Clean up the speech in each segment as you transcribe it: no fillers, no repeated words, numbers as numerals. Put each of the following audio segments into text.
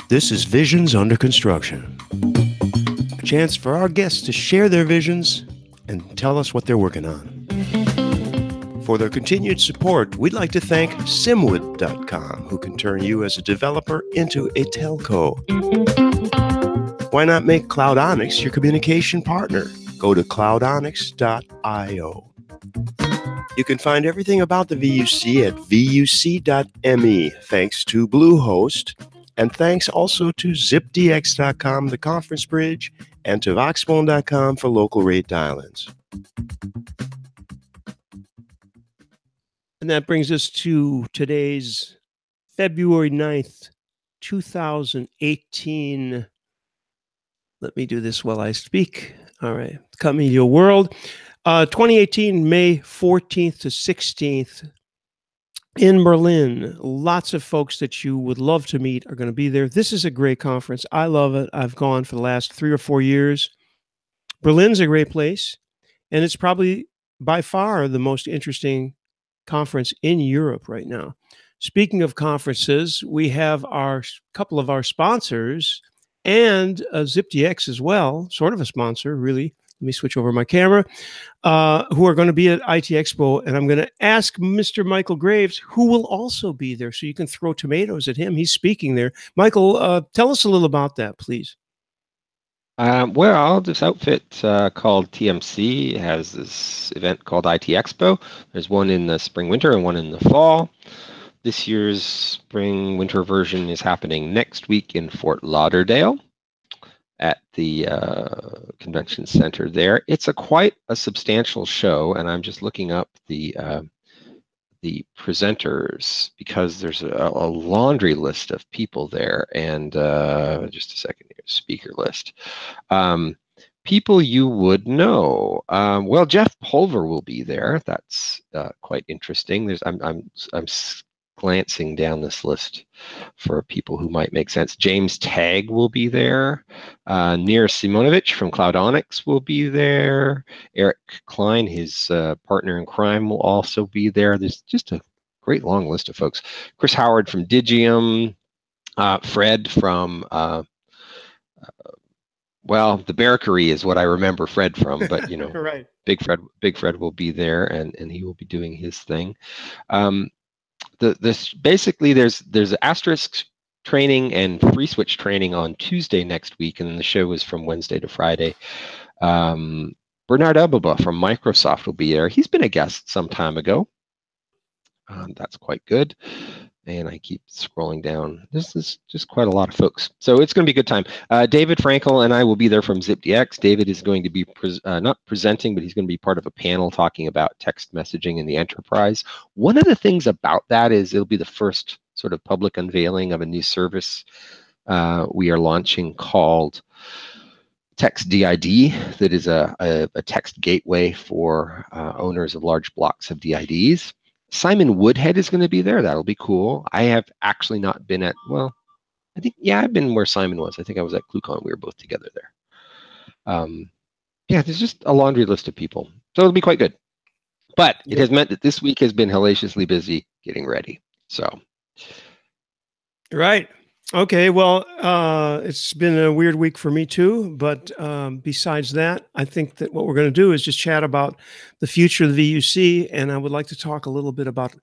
This is Visions Under Construction, a chance for our guests to share their visions and tell us what they're working on. For their continued support, we'd like to thank Simwood.com, who can turn you as a developer into a telco. Why not make Cloudonics your communication partner? Go to cloudonics.io. You can find everything about the VUC at vuc.me, thanks to Bluehost, and thanks also to zipdx.com, the conference bridge, and to voxphone.com for local rate dial-ins. And that brings us to today's February 9th, 2018. Let me do this while I speak. All right. Cut me your world. 2018, May 14th to 16th in Berlin. Lots of folks that you would love to meet are going to be there. This is a great conference. I love it. I've gone for the last 3 or 4 years. Berlin's a great place, and it's probably by far the most interesting conference in Europe right now. Speaking of conferences, we have our couple of our sponsors and ZipDX as well, sort of a sponsor, really. Let me switch over my camera, who are going to be at IT Expo. And I'm going to ask Mr. Michael Graves, who will also be there, so you can throw tomatoes at him. He's speaking there. Michael, tell us a little about that, please. Well, this outfit called TMC has this event called IT Expo. There's one in the spring-winter and one in the fall. This year's spring-winter version is happening next week in Fort Lauderdale at the convention center there. It's quite a substantial show, and I'm just looking up the presenters because there's a laundry list of people there. And just a second here, speaker list. People you would know. Well, Jeff Pulver will be there. That's quite interesting. I'm glancing down this list for people who might make sense. James Tagg will be there. Nir Simonovich from Cloudonics will be there. Eric Klein, his partner in crime, will also be there. There's just a great long list of folks. Chris Howard from Digium. Fred from, well, the Barrickery is what I remember Fred from, but you know, Right. Big Fred will be there, and he will be doing his thing. Basically there's asterisk training and free switch training on Tuesday next week, and then the show is from Wednesday to Friday. Bernard Ababa from Microsoft will be there. He's been a guest some time ago. That's quite good. And I keep scrolling down. This is just quite a lot of folks. So it's going to be a good time. David Frankel and I will be there from ZipDX. David is going to be not presenting, but he's going to be part of a panel talking about text messaging in the enterprise. One of the things about that is it'll be the first sort of public unveiling of a new service we are launching called Text DID. That is a text gateway for owners of large blocks of DIDs. Simon Woodhead is going to be there. That'll be cool. I have actually not been at, well, I think, yeah, I've been where Simon was. I think I was at ClueCon. We were both together there. Yeah, there's just a laundry list of people. So it'll be quite good. But it has meant that this week has been hellaciously busy getting ready. So. Right. Okay, well, it's been a weird week for me too, but besides that, I think that what we're going to do is just chat about the future of the VUC, and I would like to talk a little bit about,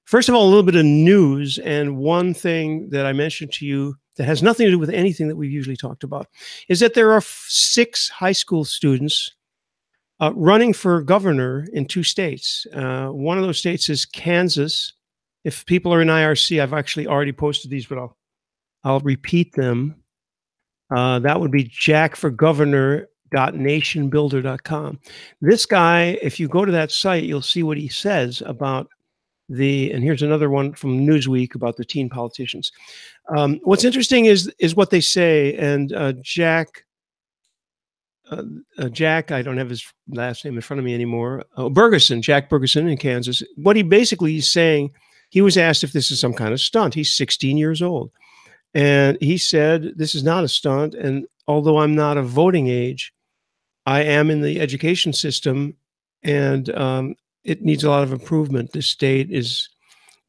first of all, a little bit of news, and one thing that I mentioned to you that has nothing to do with anything that we've usually talked about is that there are 6 high school students running for governor in 2 states. One of those states is Kansas. If people are in IRC, I've actually already posted these, but I'll repeat them. That would be jackforgovernor.nationbuilder.com. This guy, if you go to that site, you'll see what he says about and here's another one from Newsweek about the teen politicians. What's interesting is what they say, and Jack, I don't have his last name in front of me anymore. Jack Bergeson in Kansas. What he basically is saying, he was asked if this is some kind of stunt. He's 16 years old. And he said, this is not a stunt. And although I'm not of voting age, I am in the education system, and it needs a lot of improvement. The state is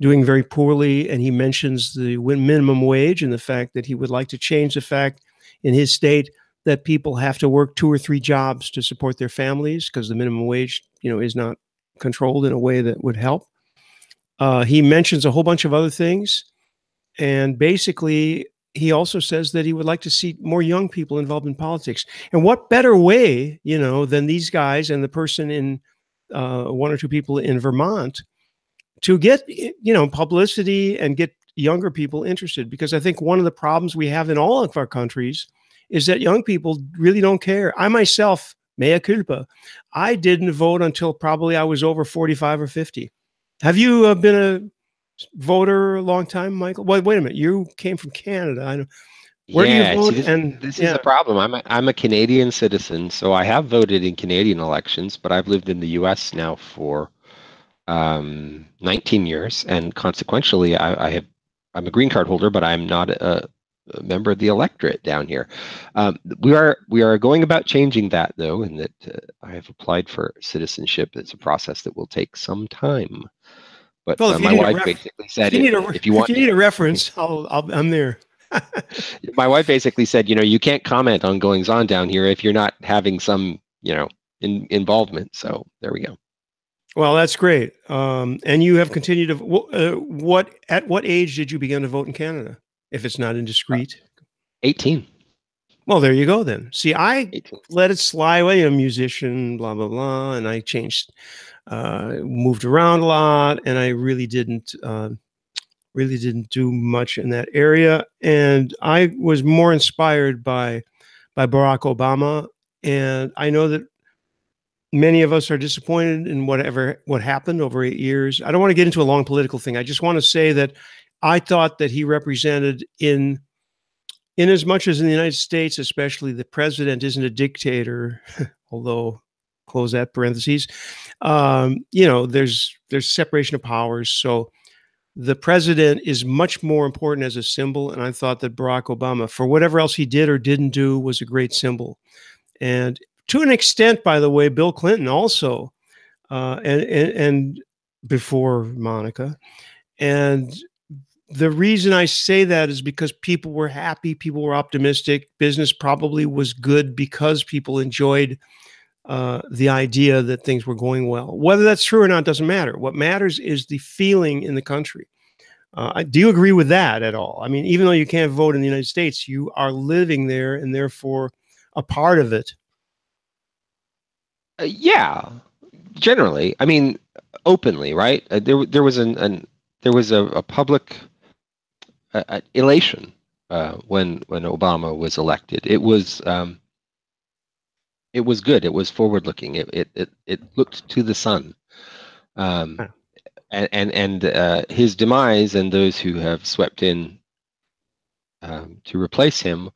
doing very poorly, and he mentions the minimum wage and the fact that he would like to change the fact in his state that people have to work 2 or 3 jobs to support their families because the minimum wage, is not controlled in a way that would help. He mentions a whole bunch of other things, and basically he also says that he would like to see more young people involved in politics. And what better way, than these guys and the person in 1 or 2 people in Vermont to get, publicity and get younger people interested? Because I think one of the problems we have in all of our countries is that young people really don't care. I myself, mea culpa, I didn't vote until probably I was over 45 or 50. Have you been a voter a long time, Michael? Wait a minute. You came from Canada. I know. Where do you Yeah, vote? see, this is a problem. I'm a Canadian citizen, so I have voted in Canadian elections, but I've lived in the U.S. now for 19 years, and consequentially, I'm a green card holder, but I'm not a member of the electorate down here. We are going about changing that, though, in that I have applied for citizenship. It's a process that will take some time. But well, if you my need a wife basically said, if you need a reference, I'm there. My wife basically said, you can't comment on goings on down here if you're not having some, involvement. So there we go. Well, that's great. And you have continued to. At what age did you begin to vote in Canada? If it's not indiscreet. 18. Well, there you go then. See, I 18. let it slide away. A musician, blah blah blah, and I changed, moved around a lot, and I really didn't do much in that area. And I was more inspired by Barack Obama, and I know that many of us are disappointed in what happened over 8 years. I don't want to get into a long political thing. I just want to say that I thought that he represented in as much as in the United States, especially, the president isn't a dictator, although close that parentheses. There's separation of powers. So the president is much more important as a symbol. And I thought that Barack Obama, for whatever else he did or didn't do, was a great symbol. And to an extent, by the way, Bill Clinton also, and before Monica. And the reason I say that is because people were happy, people were optimistic. Business probably was good because people enjoyed the idea that things were going well. Whether that's true or not doesn't matter. What matters is the feeling in the country. Do you agree with that at all? I mean, even though you can't vote in the United States, you are living there and therefore a part of it. Yeah, generally. I mean, openly, right? There was a public elation when Obama was elected. It was good. It was forward looking. It looked to the sun. And his demise and those who have swept in to replace him,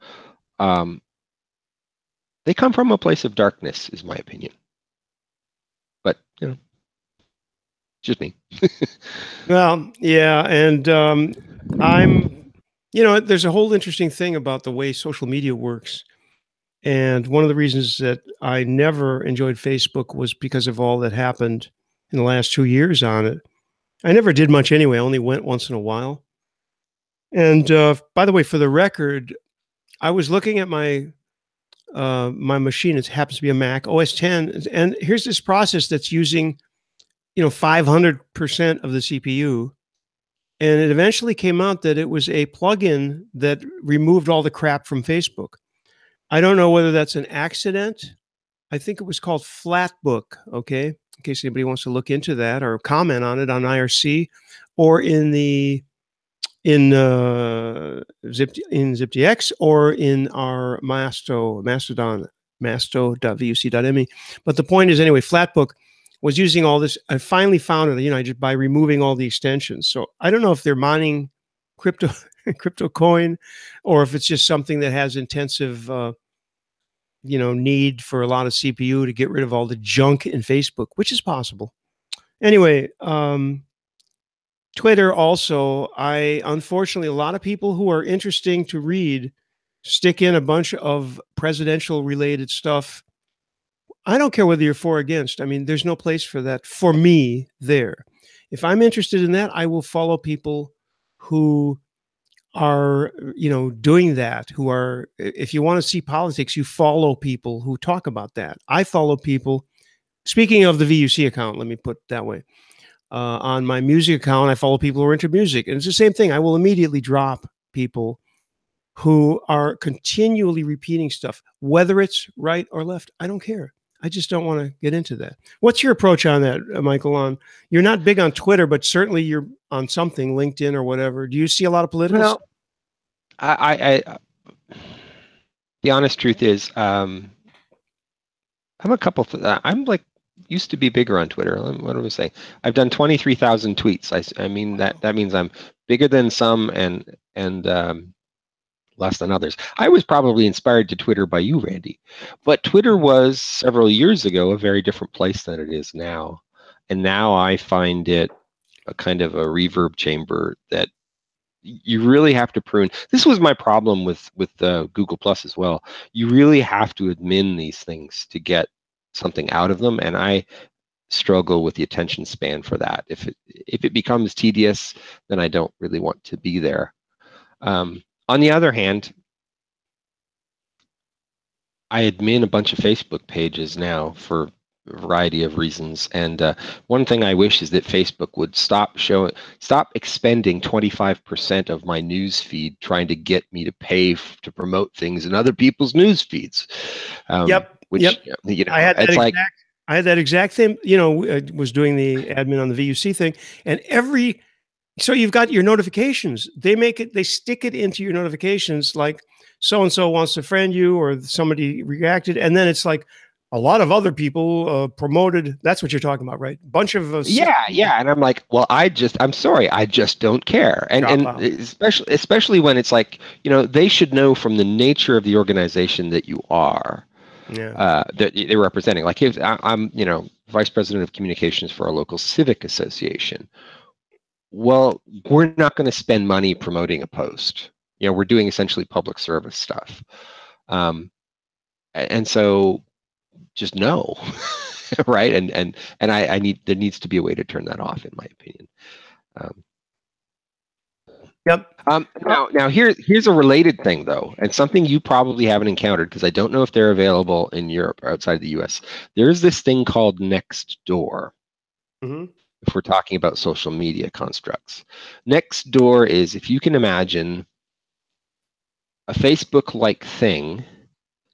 they come from a place of darkness, is my opinion. But just me. Well, yeah, and there's a whole interesting thing about the way social media works. And one of the reasons that I never enjoyed Facebook was because of all that happened in the last 2 years on it. I never did much anyway. I only went once in a while. And by the way, for the record, I was looking at my machine. It happens to be a Mac OS 10, and here's this process that's using 500% of the CPU. And it eventually came out that it was a plugin that removed all the crap from Facebook. I don't know whether that's an accident. I think it was called Flatbook, okay? In case anybody wants to look into that or comment on it on IRC or in ZipDX or in our Mastodon, masto.vuc.me. But the point is, anyway, Flatbook was using all this. I finally found it, just by removing all the extensions. So I don't know if they're mining crypto coin, or if it's just something that has intensive, need for a lot of CPU to get rid of all the junk in Facebook, which is possible. Anyway, Twitter also, unfortunately, a lot of people who are interesting to read stick in a bunch of presidential related stuff. I don't care whether you're for or against. I mean, there's no place for that for me there. If I'm interested in that, I will follow people who are, doing that, who are, if you want to see politics, you follow people who talk about that. I follow people, speaking of the VUC account, let me put it that way. On my music account, I follow people who are into music. And it's the same thing. I will immediately drop people who are continually repeating stuff, whether it's right or left. I don't care. I just don't want to get into that. What's your approach on that, Michael? You're not big on Twitter, but certainly you're on something, LinkedIn or whatever. Do you see a lot of political Well, stuff? The honest truth is, I'm a couple. I'm like used to be bigger on Twitter. What am I saying? I've done 23,000 tweets. I mean that means I'm bigger than some and less than others. I was probably inspired to Twitter by you, Randy, but Twitter was several years ago a very different place than it is now, and now I find it a kind of a reverb chamber that you really have to prune. This was my problem with Google Plus as well. You really have to admin these things to get something out of them, and I struggle with the attention span for that. If it becomes tedious, then I don't really want to be there. On the other hand, I admin a bunch of Facebook pages now for a variety of reasons, and one thing I wish is that Facebook would stop expending 25% of my news feed trying to get me to pay to promote things in other people's news feeds. Yep. I had that exact thing. Was doing the admin on the VUC thing, and so you've got your notifications. They stick it into your notifications, like so-and-so wants to friend you, or somebody reacted. And then it's like a lot of other people promoted. That's what you're talking about, right? Bunch of us. Yeah. And I'm like, well, I'm sorry. I just don't care. And especially when it's like, they should know from the nature of the organization that you are, that they're representing. Like if I'm, vice president of communications for a local civic association. Well, we're not going to spend money promoting a post. We're doing essentially public service stuff. And so just no, right? And there needs to be a way to turn that off, in my opinion. Yep. Now here's a related thing though, and something you probably haven't encountered, because I don't know if they're available in Europe or outside the US. There's this thing called Nextdoor. Mm-hmm. If we're talking about social media constructs. Nextdoor is, if you can imagine, a Facebook-like thing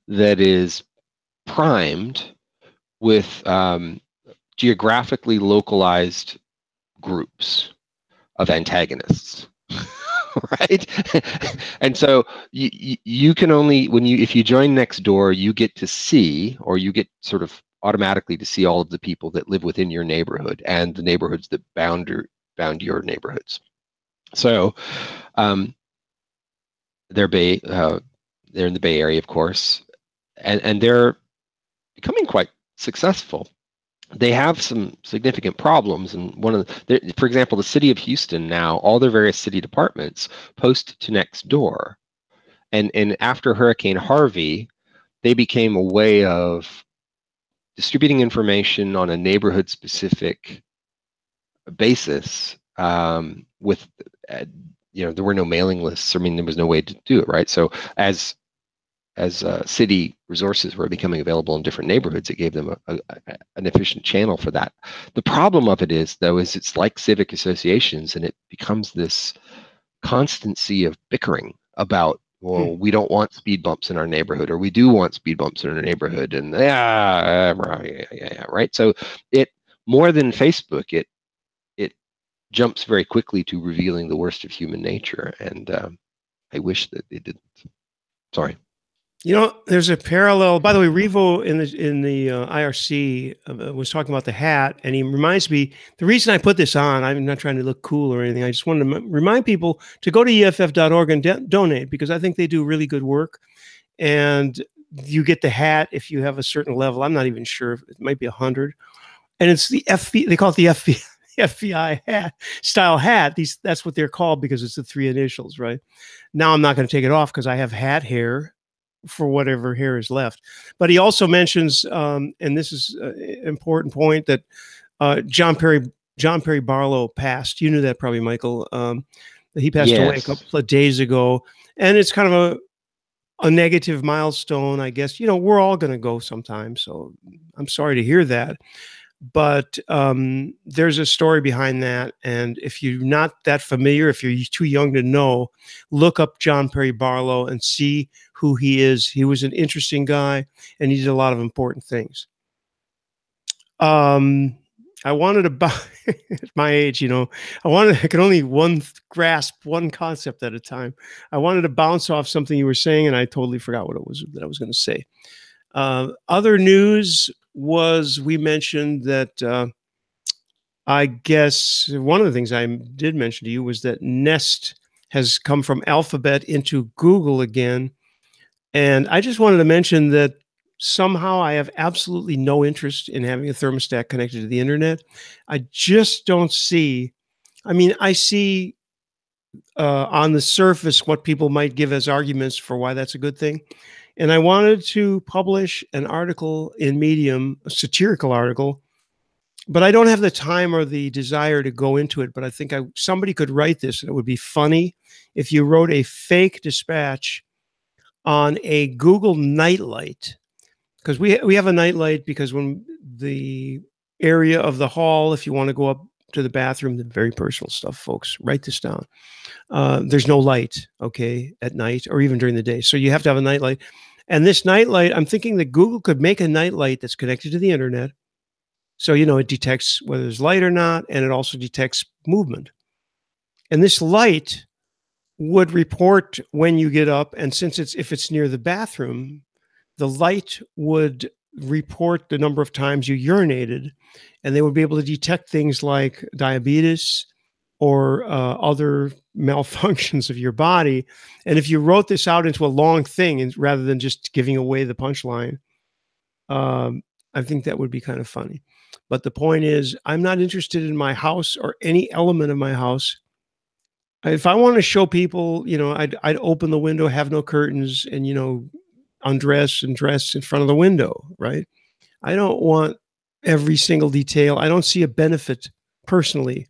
that is primed with geographically localized groups of antagonists, right? And so you can only, if you join Nextdoor, you get to see, or you get sort of automatically to see all of the people that live within your neighborhood and the neighborhoods that bound your neighborhoods. So they're in the Bay Area, of course, and they're becoming quite successful. They have some significant problems, and for example, the city of Houston now, all their various city departments post to Nextdoor, and after Hurricane Harvey, they became a way of distributing information on a neighborhood-specific basis. With there were no mailing lists. I mean, there was no way to do it, right? So as city resources were becoming available in different neighborhoods, it gave them an efficient channel for that. The problem of it is, though, is it's like civic associations, and it becomes this constancy of bickering about, well, we don't want speed bumps in our neighborhood, or we do want speed bumps in our neighborhood, and right. So it, more than Facebook, it jumps very quickly to revealing the worst of human nature, and I wish that it didn't. Sorry. There's a parallel. By the way, Revo in the IRC was talking about the hat, and he reminds me, the reason I put this on, I'm not trying to look cool or anything. I just wanted to remind people to go to EFF.org and donate, because I think they do really good work. And you get the hat if you have a certain level. I'm not even sure. It might be 100. And it's the they call it the FBI hat style hat. That's what they're called, because it's the 3 initials, right? Now I'm not going to take it off because I have hat hair for whatever hair is left. But he also mentions, and this is an important point, that John John Perry Barlow passed. You knew that probably, Michael. He passed away a Yes. couple of days ago, and it's kind of a negative milestone, I guess. We're all going to go sometime, so I'm sorry to hear that. But there's a story behind that, and if you're not that familiar, if you're too young to know, look up John Perry Barlow and see who he is. He was an interesting guy, and he did a lot of important things. I wanted to buy at my age, I could only grasp one concept at a time. I wanted to bounce off something you were saying, and I totally forgot what it was that I was going to say. Other news was we mentioned that I guess one of the things I did mention to you was that Nest has come from Alphabet into Google again. And I just wanted to mention that somehow I have absolutely no interest in having a thermostat connected to the internet. I just don't see, I see on the surface what people might give as arguments for why that's a good thing. And I wanted to publish an article in Medium, a satirical article, but I don't have the time or the desire to go into it. But I think somebody could write this, and it would be funny if you wrote a fake dispatch on a Google nightlight, because we have a nightlight because when the area of the hall, if you want to go up to the bathroom, the very personal stuff, folks, write this down. There's no light, okay, at night or even during the day. So you have to have a nightlight. And this nightlight, I'm thinking that Google could make a nightlight that's connected to the internet. So, it detects whether there's light or not, and it also detects movement. And this light would report when you get up. And since if it's near the bathroom, the light would report the number of times you urinated, and they would be able to detect things like diabetes or other malfunctions of your body. And if you wrote this out into a long thing, and rather than just giving away the punchline, I think that would be kind of funny. But the point is, I'm not interested in my house or any element of my house. If I want to show people, I'd open the window, have no curtains, and, undress and dress in front of the window, right? I don't want every single detail. I don't see a benefit personally.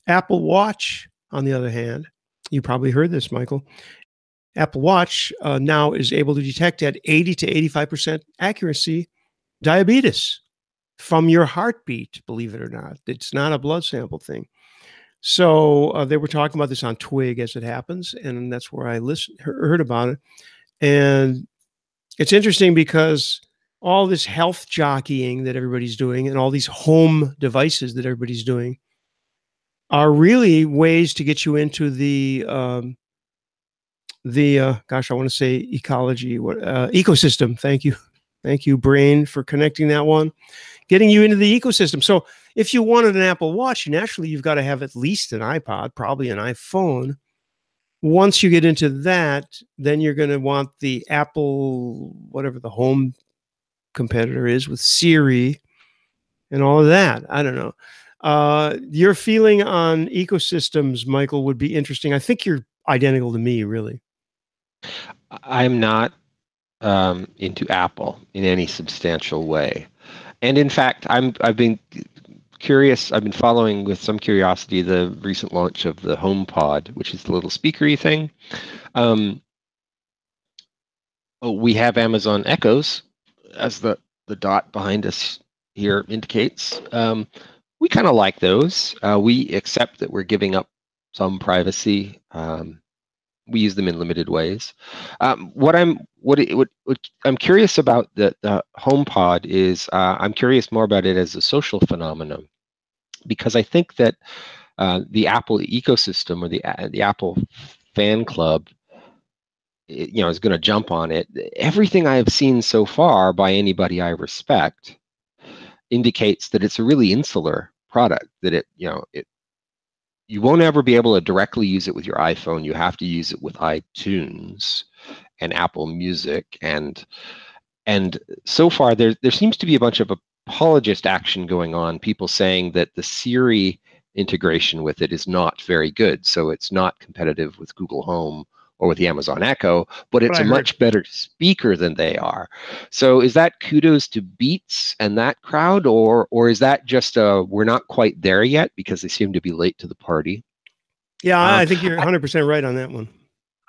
Apple Watch, on the other hand, you probably heard this, Michael. Apple Watch now is able to detect at 80 to 85% accuracy diabetes from your heartbeat, believe it or not. It's not a blood sample thing. So they were talking about this on Twig, as it happens, and that's where I heard about it. And it's interesting because all this health jockeying that everybody's doing and all these home devices that everybody's doing are really ways to get you into the gosh, I want to say ecology, ecosystem. Thank you, brain, for connecting that one. Getting you into the ecosystem. So if you wanted an Apple Watch, naturally you've got to have at least an iPod, probably an iPhone. Once you get into that, then you're going to want the Apple, whatever the home competitor is, with Siri and all of that. I don't know. Your feeling on ecosystems, Michael, would be interesting. I think you're identical to me, really. I'm not into Apple in any substantial way. And in fact, I've been curious. I've been following with some curiosity the recent launch of the HomePod, which is the little speakery thing. We have Amazon Echoes, as the dot behind us here indicates. We kind of like those. We accept that we're giving up some privacy. We use them in limited ways. What I'm curious about the HomePod is I'm curious more about it as a social phenomenon, because I think that the Apple ecosystem or the Apple fan club, is going to jump on it. Everything I have seen so far by anybody I respect indicates that it's a really insular product. That you won't ever be able to directly use it with your iPhone. You have to use it with iTunes and Apple Music, and so far there seems to be a bunch of apologist action going on. People saying that the Siri integration with it is not very good, so it's not competitive with Google Home or with the Amazon Echo, but it's I a heard. much better speaker than they are. So is that kudos to Beats and that crowd, or is that just we're not quite there yet because they seem to be late to the party? Yeah, Um, I think you're 100% right on that one.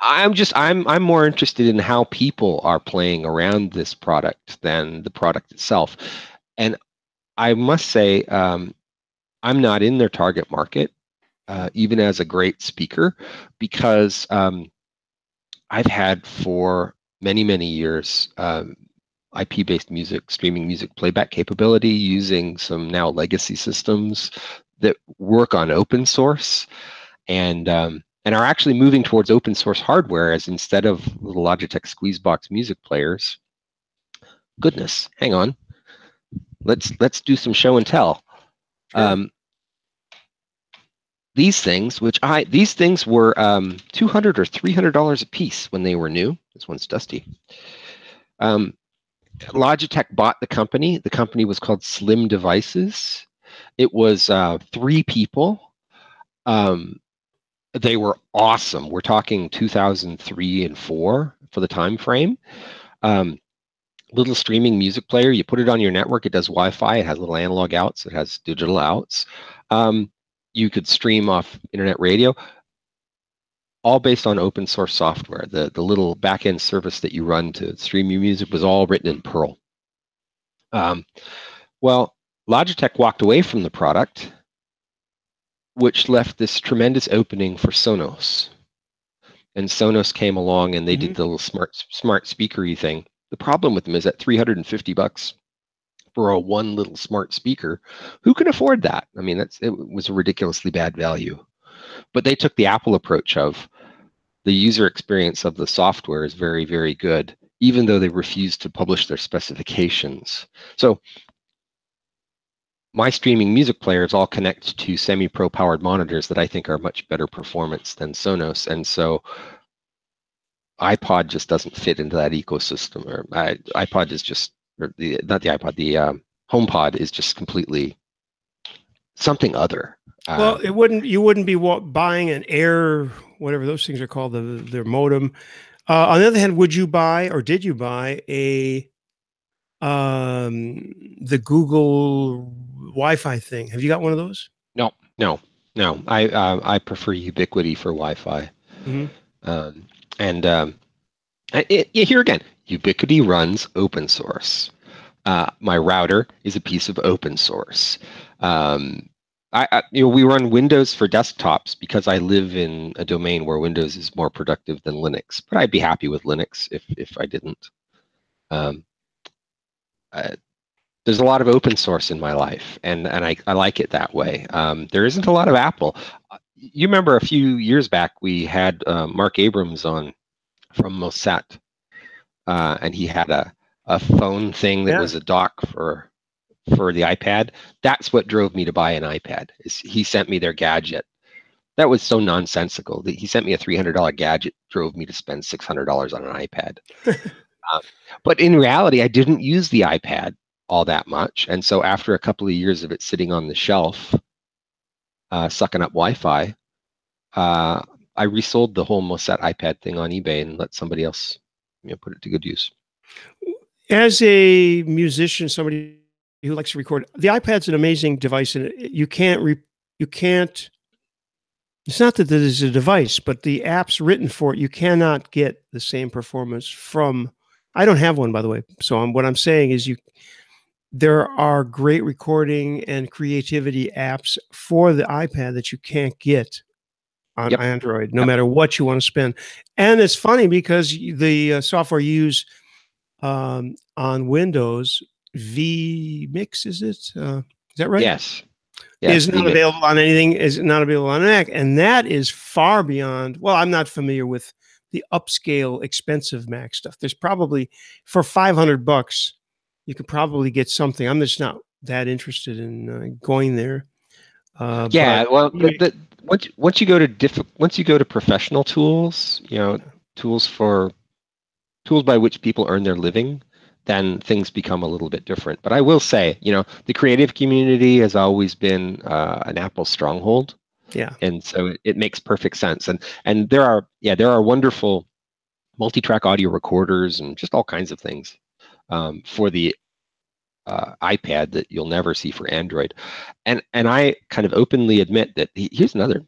I'm more interested in how people are playing around this product than the product itself. And I must say, I'm not in their target market, even as a great speaker, because I've had for many, many years IP-based music, streaming music playback capability using some now legacy systems that work on open source and are actually moving towards open source hardware as instead of little Logitech Squeezebox music players. Goodness, hang on. Let's do some show and tell. Sure. These things were $200 or $300 a piece when they were new. This one's dusty. Logitech bought the company. The company was called Slim Devices. It was 3 people. They were awesome. We're talking 2003 and 4 for the time frame. Little streaming music player. You put it on your network. It does Wi-Fi. It has little analog outs. It has digital outs. You could stream off internet radio, all based on open source software. The little back-end service that you run to stream your music was all written in Perl. Well, Logitech walked away from the product, which left this tremendous opening for Sonos. And Sonos came along and they did the little smart speakery thing. The problem with them is at $350 for a one little smart speaker, who can afford that? I mean, it was a ridiculously bad value. But they took the Apple approach of the user experience of the software is very, very good, even though they refused to publish their specifications. So my streaming music players all connect to semi-pro powered monitors that I think are much better performance than Sonos. And so iPod just doesn't fit into that ecosystem. Or iPod is just, or not the iPod, the HomePod is just completely something other. Well, you wouldn't be buying an Air, whatever those things are called, their modem. On the other hand, would you buy, or did you buy the Google Wi-Fi thing? Have you got one of those? No. I prefer Ubiquiti for Wi-Fi. Here again, Ubiquiti runs open source. My router is a piece of open source. We run Windows for desktops because I live in a domain where Windows is more productive than Linux. But I'd be happy with Linux if I didn't. There's a lot of open source in my life, and I like it that way. There isn't a lot of Apple. You remember a few years back we had Mark Abrams on from Mosset, and he had a phone thing that was a dock for the iPad. That's what drove me to buy an iPad. He sent me their gadget. That was so nonsensical. He sent me a $300 gadget, drove me to spend $600 on an iPad. But in reality, I didn't use the iPad all that much. And so after a couple of years of it sitting on the shelf, sucking up Wi-Fi, I resold the whole Mosset iPad thing on eBay and let somebody else put it to good use. As a musician, somebody who likes to record, the iPad's an amazing device, and you can't. It's not that there's a device, but the app's written for it. You cannot get the same performance from. I don't have one, by the way. So what I'm saying is, there are great recording and creativity apps for the iPad that you can't get on Android, no matter what you want to spend. And it's funny because the software you use on Windows, vMix, is it? Is that right? Yes. Is not available on anything. Is not available on Mac, and that is far beyond. Well, I'm not familiar with the upscale, expensive Mac stuff. There's probably for $500, you could probably get something. I'm just not that interested in going there. Well, once you go to professional tools, tools by which people earn their living, then things become a little bit different. But I will say, the creative community has always been an Apple stronghold. Yeah. And so it makes perfect sense. And there are wonderful multi-track audio recorders and just all kinds of things for the iPad that you'll never see for Android. And I kind of openly admit that here's another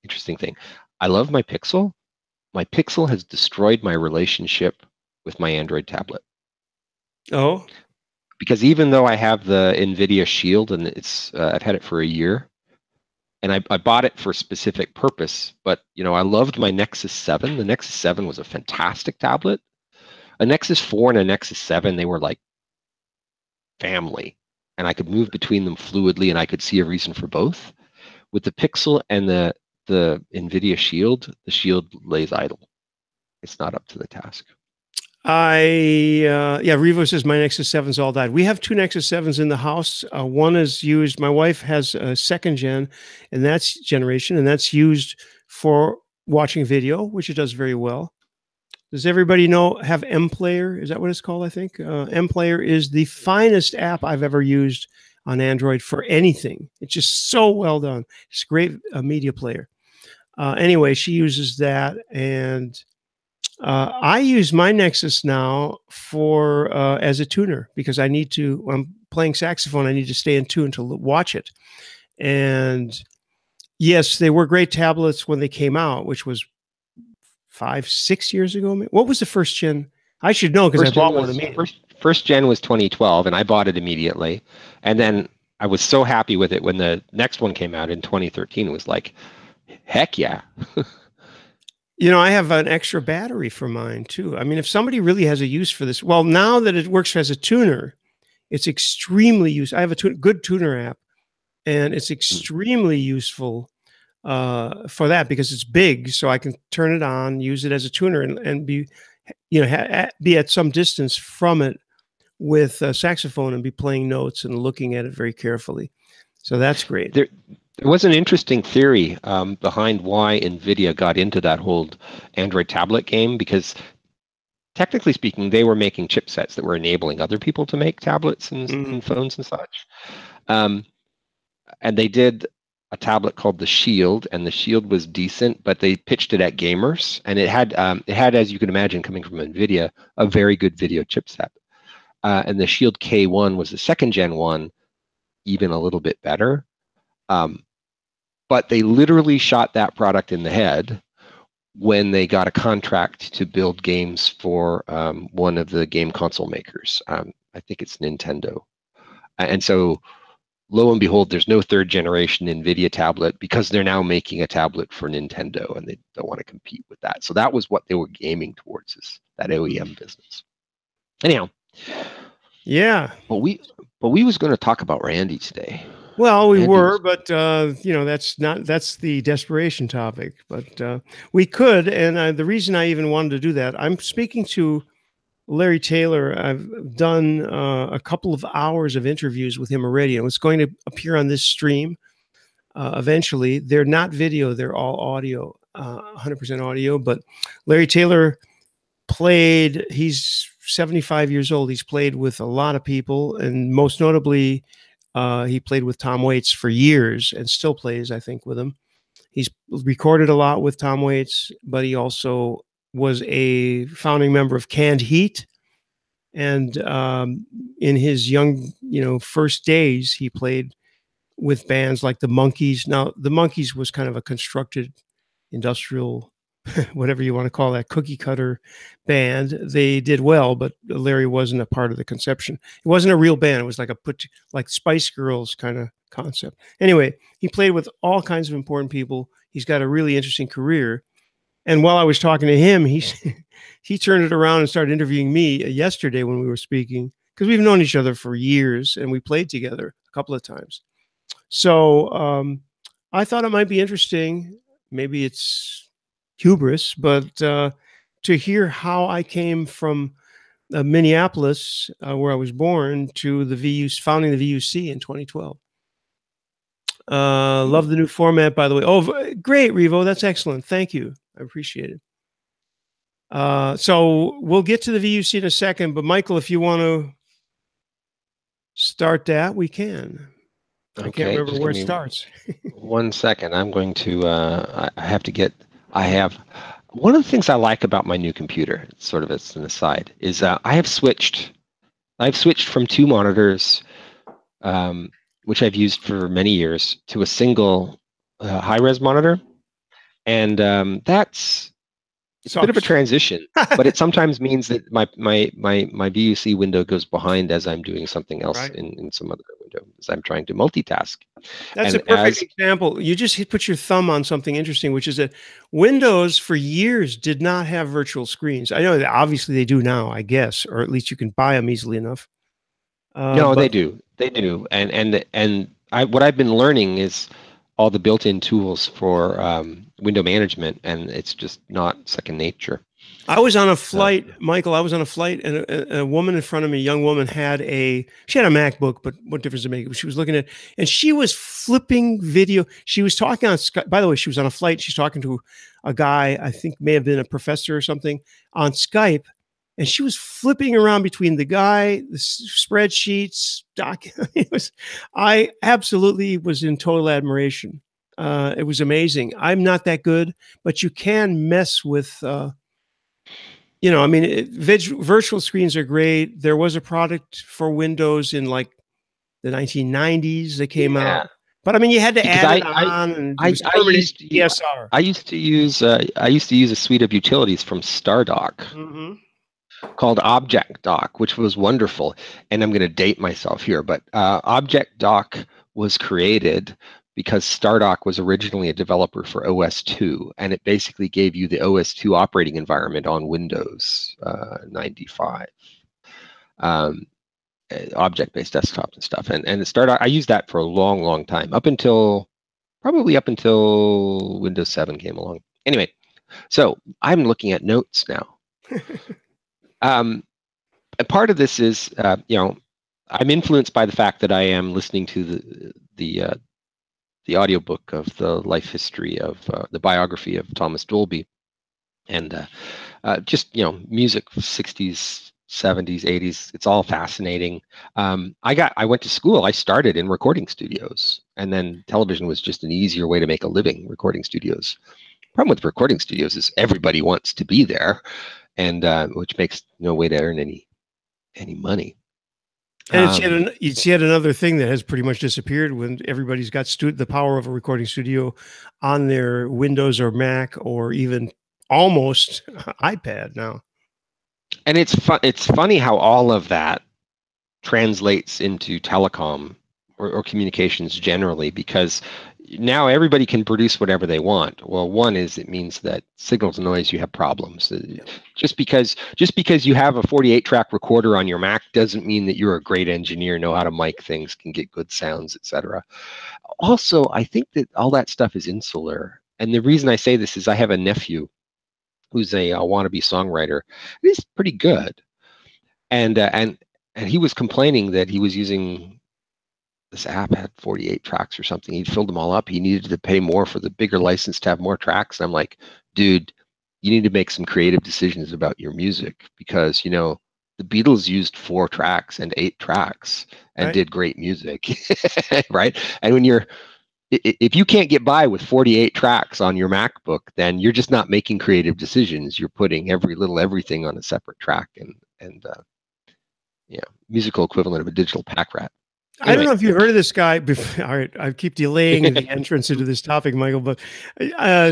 interesting thing. I love my Pixel. My Pixel has destroyed my relationship with my Android tablet. Oh, Because even though I have the NVIDIA Shield and I've had it for a year, and I bought it for a specific purpose, but I loved my Nexus 7. The Nexus 7 was a fantastic tablet. A Nexus 4 and a Nexus 7, they were like family, and I could move between them fluidly, and I could see a reason for both. With the Pixel and the NVIDIA Shield, the Shield lays idle. It's not up to the task. Yeah, Revo says my Nexus 7's all died. We have two Nexus 7s in the house. One is used, my wife has a second gen, and that's generation, and that's used for watching video, which it does very well. Does everybody have M Player? Is that what it's called? I think M Player is the finest app I've ever used on Android for anything. It's just so well done. It's a great media player. Anyway, she uses that, and I use my Nexus now for as a tuner because I need to. When I'm playing saxophone, I need to stay in tune to watch it. And yes, they were great tablets when they came out, which was 5-6 years ago. What was the first gen? I should know because I bought one immediately. First gen was 2012, and I bought it immediately. And then I was so happy with it when the next one came out in 2013. It was like, heck yeah. I have an extra battery for mine too. I mean, if somebody really has a use for this, well, now that it works as a tuner, it's extremely useful. I have a good tuner app, and it's extremely useful for that because it's big, so I can turn it on, use it as a tuner, and be, be at some distance from it with a saxophone and be playing notes and looking at it very carefully. So that's great. There was an interesting theory behind why NVIDIA got into that whole Android tablet game, because technically speaking, they were making chipsets that were enabling other people to make tablets and phones and such. And they did a tablet called the Shield, and the Shield was decent, but they pitched it at gamers, and it had, as you can imagine, coming from NVIDIA, a very good video chipset. And the Shield K1 was the second gen one, even a little bit better. But they literally shot that product in the head when they got a contract to build games for one of the game console makers. I think it's Nintendo. And so, lo and behold, there's no third generation NVIDIA tablet because they're now making a tablet for Nintendo, and they don't want to compete with that. So that was what they were aiming towards, is that OEM business. Anyhow. Yeah. But we was going to talk about Randy today. Well, we were, but that's the desperation topic. But we could, and the reason I even wanted to do that, I'm speaking to Larry Taylor. I've done a couple of hours of interviews with him already, and it's going to appear on this stream eventually. They're not video; they're all audio, 100% audio. But Larry Taylor played. He's 75 years old. He's played with a lot of people, and most notably, he played with Tom Waits for years and still plays, I think, with him. He's recorded a lot with Tom Waits, but he also was a founding member of Canned Heat. And in his young, first days, he played with bands like the Monkees. Now, the Monkees was kind of a constructed industrial, whatever you want to call that, cookie cutter band. They did well, but Larry wasn't a part of the conception. It wasn't a real band. It was like Spice Girls kind of concept. Anyway, he played with all kinds of important people. He's got a really interesting career. And while I was talking to him, he turned it around and started interviewing me yesterday when we were speaking, because we've known each other for years and we played together a couple of times. So I thought it might be interesting. Maybe it's hubris, but to hear how I came from Minneapolis, where I was born, to the founding the VUC in 2012. Love the new format, by the way. Oh, great, Revo. That's excellent. Thank you. I appreciate it. So we'll get to the VUC in a second, but Michael, if you want to start that, we can. I can't Okay, remember just where give it me starts. 1 second. I'm going to. I have to get. I have. One of the things I like about my new computer, sort of as an aside, is I have switched. I've switched from two monitors, um, which I've used for many years, to a single high-res monitor, and that's it's a bit of a Sucks. transition. But it sometimes means that my VUC window goes behind as I'm doing something else Right. in some other window, as I'm trying to multitask. That's a And perfect as example. You just put your thumb on something interesting, which is that Windows for years did not have virtual screens. I know that obviously they do now, I guess, or at least you can buy them easily enough. No, But they do, and what I've been learning is all the built-in tools for window management, and it's just not second nature. I was on a Uh, flight, Michael. I was on a flight, and a woman in front of me, a young woman, she had a MacBook, but what difference does it make? She was looking at, and she was flipping video. She was talking on Skype. By the way, she was on a flight. She's talking to a guy, I think may have been a professor or something on Skype, and she was flipping around between the guy, the spreadsheets, doc. I absolutely was in total admiration. It was amazing. I'm not that good, but you can mess with. I mean, virtual screens are great. There was a product for Windows in like the 1990s that came yeah, out, but I mean, you had to because add it on, and it was I permanent used to ESR. I used to use a suite of utilities from Stardock Mm-hmm. called Object Dock, which was wonderful. And I'm going to date myself here, but Object Dock was created because Stardock was originally a developer for OS/2, and it basically gave you the OS/2 operating environment on Windows 95, object-based desktops and stuff. And Stardock, I used that for a long, long time, probably up until Windows 7 came along. Anyway, so I'm looking at notes now. Um, and part of this is, I'm influenced by the fact that I am listening to the audiobook of the life history of the biography of Thomas Dolby, and just music, 60s, 70s, 80s. It's all fascinating. I went to school. I started in recording studios, and then television was just an easier way to make a living. Recording studios. Problem with recording studios is everybody wants to be there, and which makes no way to earn any money. And it's yet another thing that has pretty much disappeared when everybody's got the power of a recording studio on their Windows or Mac or even almost iPad now. And it's funny how all of that translates into telecom or communications generally, because now everybody can produce whatever they want. Well, one is it means that signal to noise, you have problems. Just because you have a 48 track recorder on your Mac doesn't mean that you're a great engineer, know how to mic things, can get good sounds, etc. Also, I think that all that stuff is insular. And the reason I say this is I have a nephew who's a wannabe songwriter. He's pretty good, and he was complaining that he was using this app had 48 tracks or something. He'd filled them all up. He needed to pay more for the bigger license to have more tracks. And I'm like, dude, you need to make some creative decisions about your music, because the Beatles used 4 tracks and 8 tracks and Right. did great music, right? And if you can't get by with 48 tracks on your MacBook, then you're just not making creative decisions. You're putting everything on a separate track, and musical equivalent of a digital pack rat. I don't Anyway, know if you heard of this guy. All right, I keep delaying the entrance into this topic, Michael. But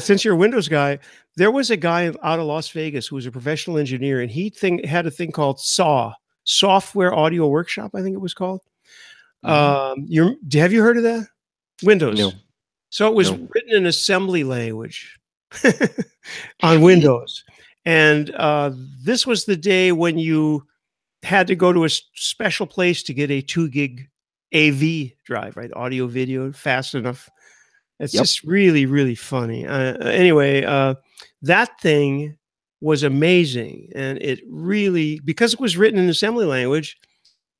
since you're a Windows guy, there was a guy out of Las Vegas who was a professional engineer, and he had a thing called SAW, Software Audio Workshop, I think it was called. Have you heard of that? no, Windows. So it was no. written in assembly language on Windows, and this was the day when you had to go to a special place to get a 2 gig AV drive, right? Audio, video, fast enough. It's Yep. just really, really funny. Anyway, that thing was amazing. And it really, because it was written in assembly language,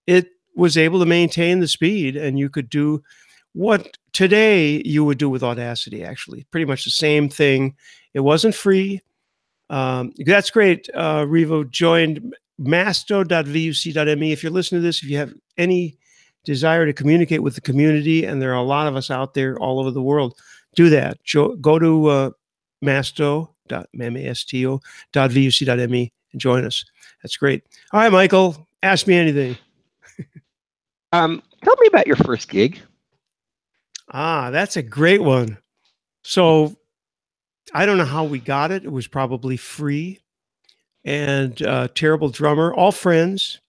it was able to maintain the speed, and you could do what today you would do with Audacity, actually. Pretty much the same thing. It wasn't free. That's great. Revo joined masto.vuc.me. If you're listening to this, if you have any desire to communicate with the community, and there are a lot of us out there all over the world, do that. Go to masto.vuc.me and join us. That's great. All right, Michael, ask me anything. Tell me about your first gig. That's a great one. So I don't know how we got it. It was probably free, and terrible drummer, all friends.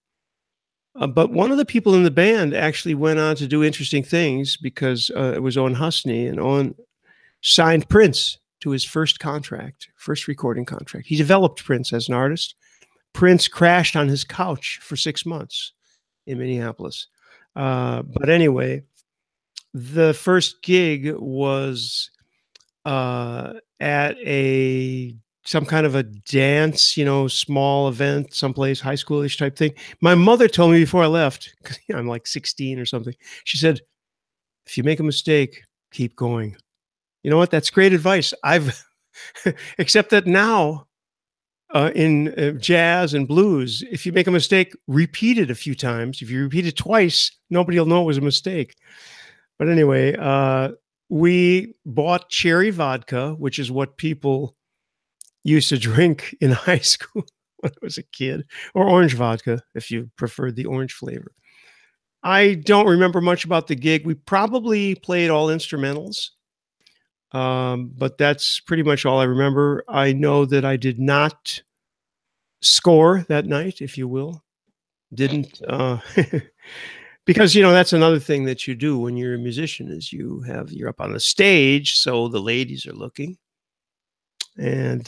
But one of the people in the band actually went on to do interesting things because it was Owen Husney, and Owen signed Prince to his first recording contract. He developed Prince as an artist. Prince crashed on his couch for 6 months in Minneapolis. But anyway, the first gig was at some kind of a dance, small event, someplace, high schoolish type thing. My mother told me before I left, because I'm like 16 or something, she said, if you make a mistake, keep going. You know what? That's great advice. Except that now in jazz and blues, if you make a mistake, repeat it a few times. If you repeat it twice, nobody will know it was a mistake. But anyway, we bought cherry vodka, which is what people used to drink in high school when I was a kid, or orange vodka, if you preferred the orange flavor. I don't remember much about the gig. We probably played all instrumentals, but that's pretty much all I remember. I know that I did not score that night, if you will. Didn't, because, that's another thing that you do when you're a musician is you're up on the stage, so the ladies are looking. And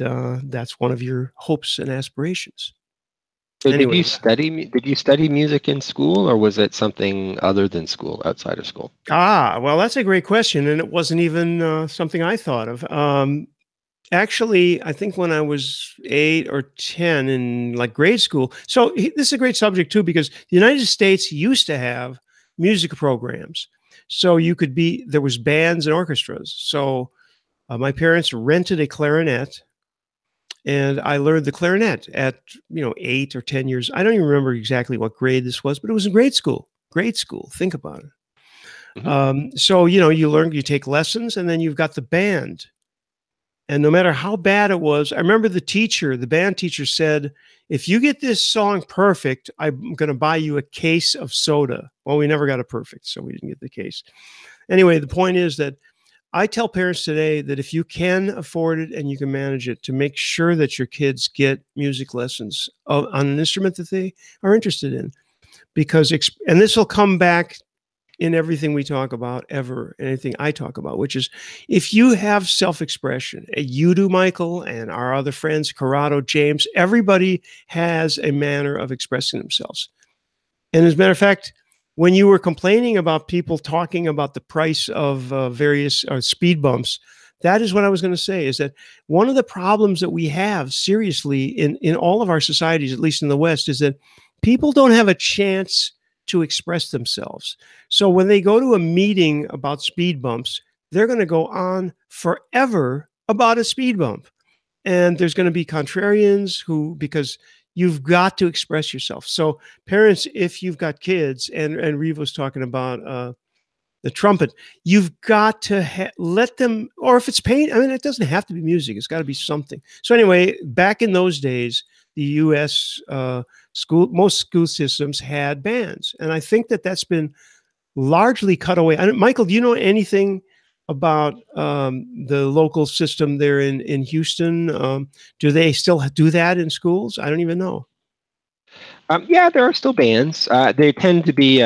that's one of your hopes and aspirations. So anyway, did you study music in school, or was it something other than school, outside of school? Well, that's a great question, and it wasn't even something I thought of. Actually, I think when I was 8 or 10 in like grade school. So this is a great subject too, because the United States used to have music programs. So there was bands and orchestras. So my parents rented a clarinet, and I learned the clarinet at 8 or 10 years. I don't even remember exactly what grade this was, but it was in grade school. Grade school. Think about it. Mm-hmm. So you learn, you take lessons, and then you've got the band. And no matter how bad it was, I remember the band teacher said, if you get this song perfect, I'm going to buy you a case of soda. Well, we never got it perfect, so we didn't get the case. Anyway, the point is that I tell parents today that if you can afford it and you can manage it, to make sure that your kids get music lessons on an instrument that they are interested in. Because, and this will come back in everything we talk about anything I talk about, which is if you have self-expression, you do, Michael, and our other friends, Corrado, James, everybody has a manner of expressing themselves. And as a matter of fact, when you were complaining about people talking about the price of various speed bumps, that is what I was going to say, is that one of the problems that we have seriously in all of our societies, at least in the West, is that people don't have a chance to express themselves. So when they go to a meeting about speed bumps, they're going to go on forever about a speed bump. And there's going to be contrarians because you've got to express yourself. So parents, if you've got kids, and Reeve was talking about the trumpet, you've got to let them, or if it's paint, it doesn't have to be music. It's got to be something. So anyway, back in those days, the U.S. Most school systems had bands. And I think that's been largely cut away. Michael, do you know anything about the local system there in Houston? Do they still do that in schools? I don't even know. Yeah, there are still bands. They tend to be.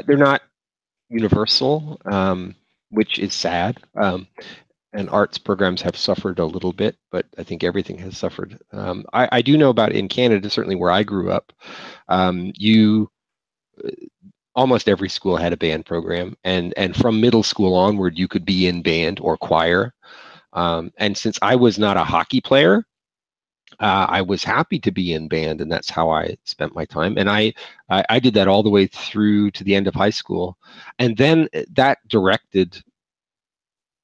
They're not universal, which is sad. And arts programs have suffered a little bit, but I think everything has suffered. I do know about in Canada, certainly where I grew up, almost every school had a band program, and from middle school onward, you could be in band or choir. And since I was not a hockey player, I was happy to be in band, and that's how I spent my time. And I did that all the way through to the end of high school, and then that directed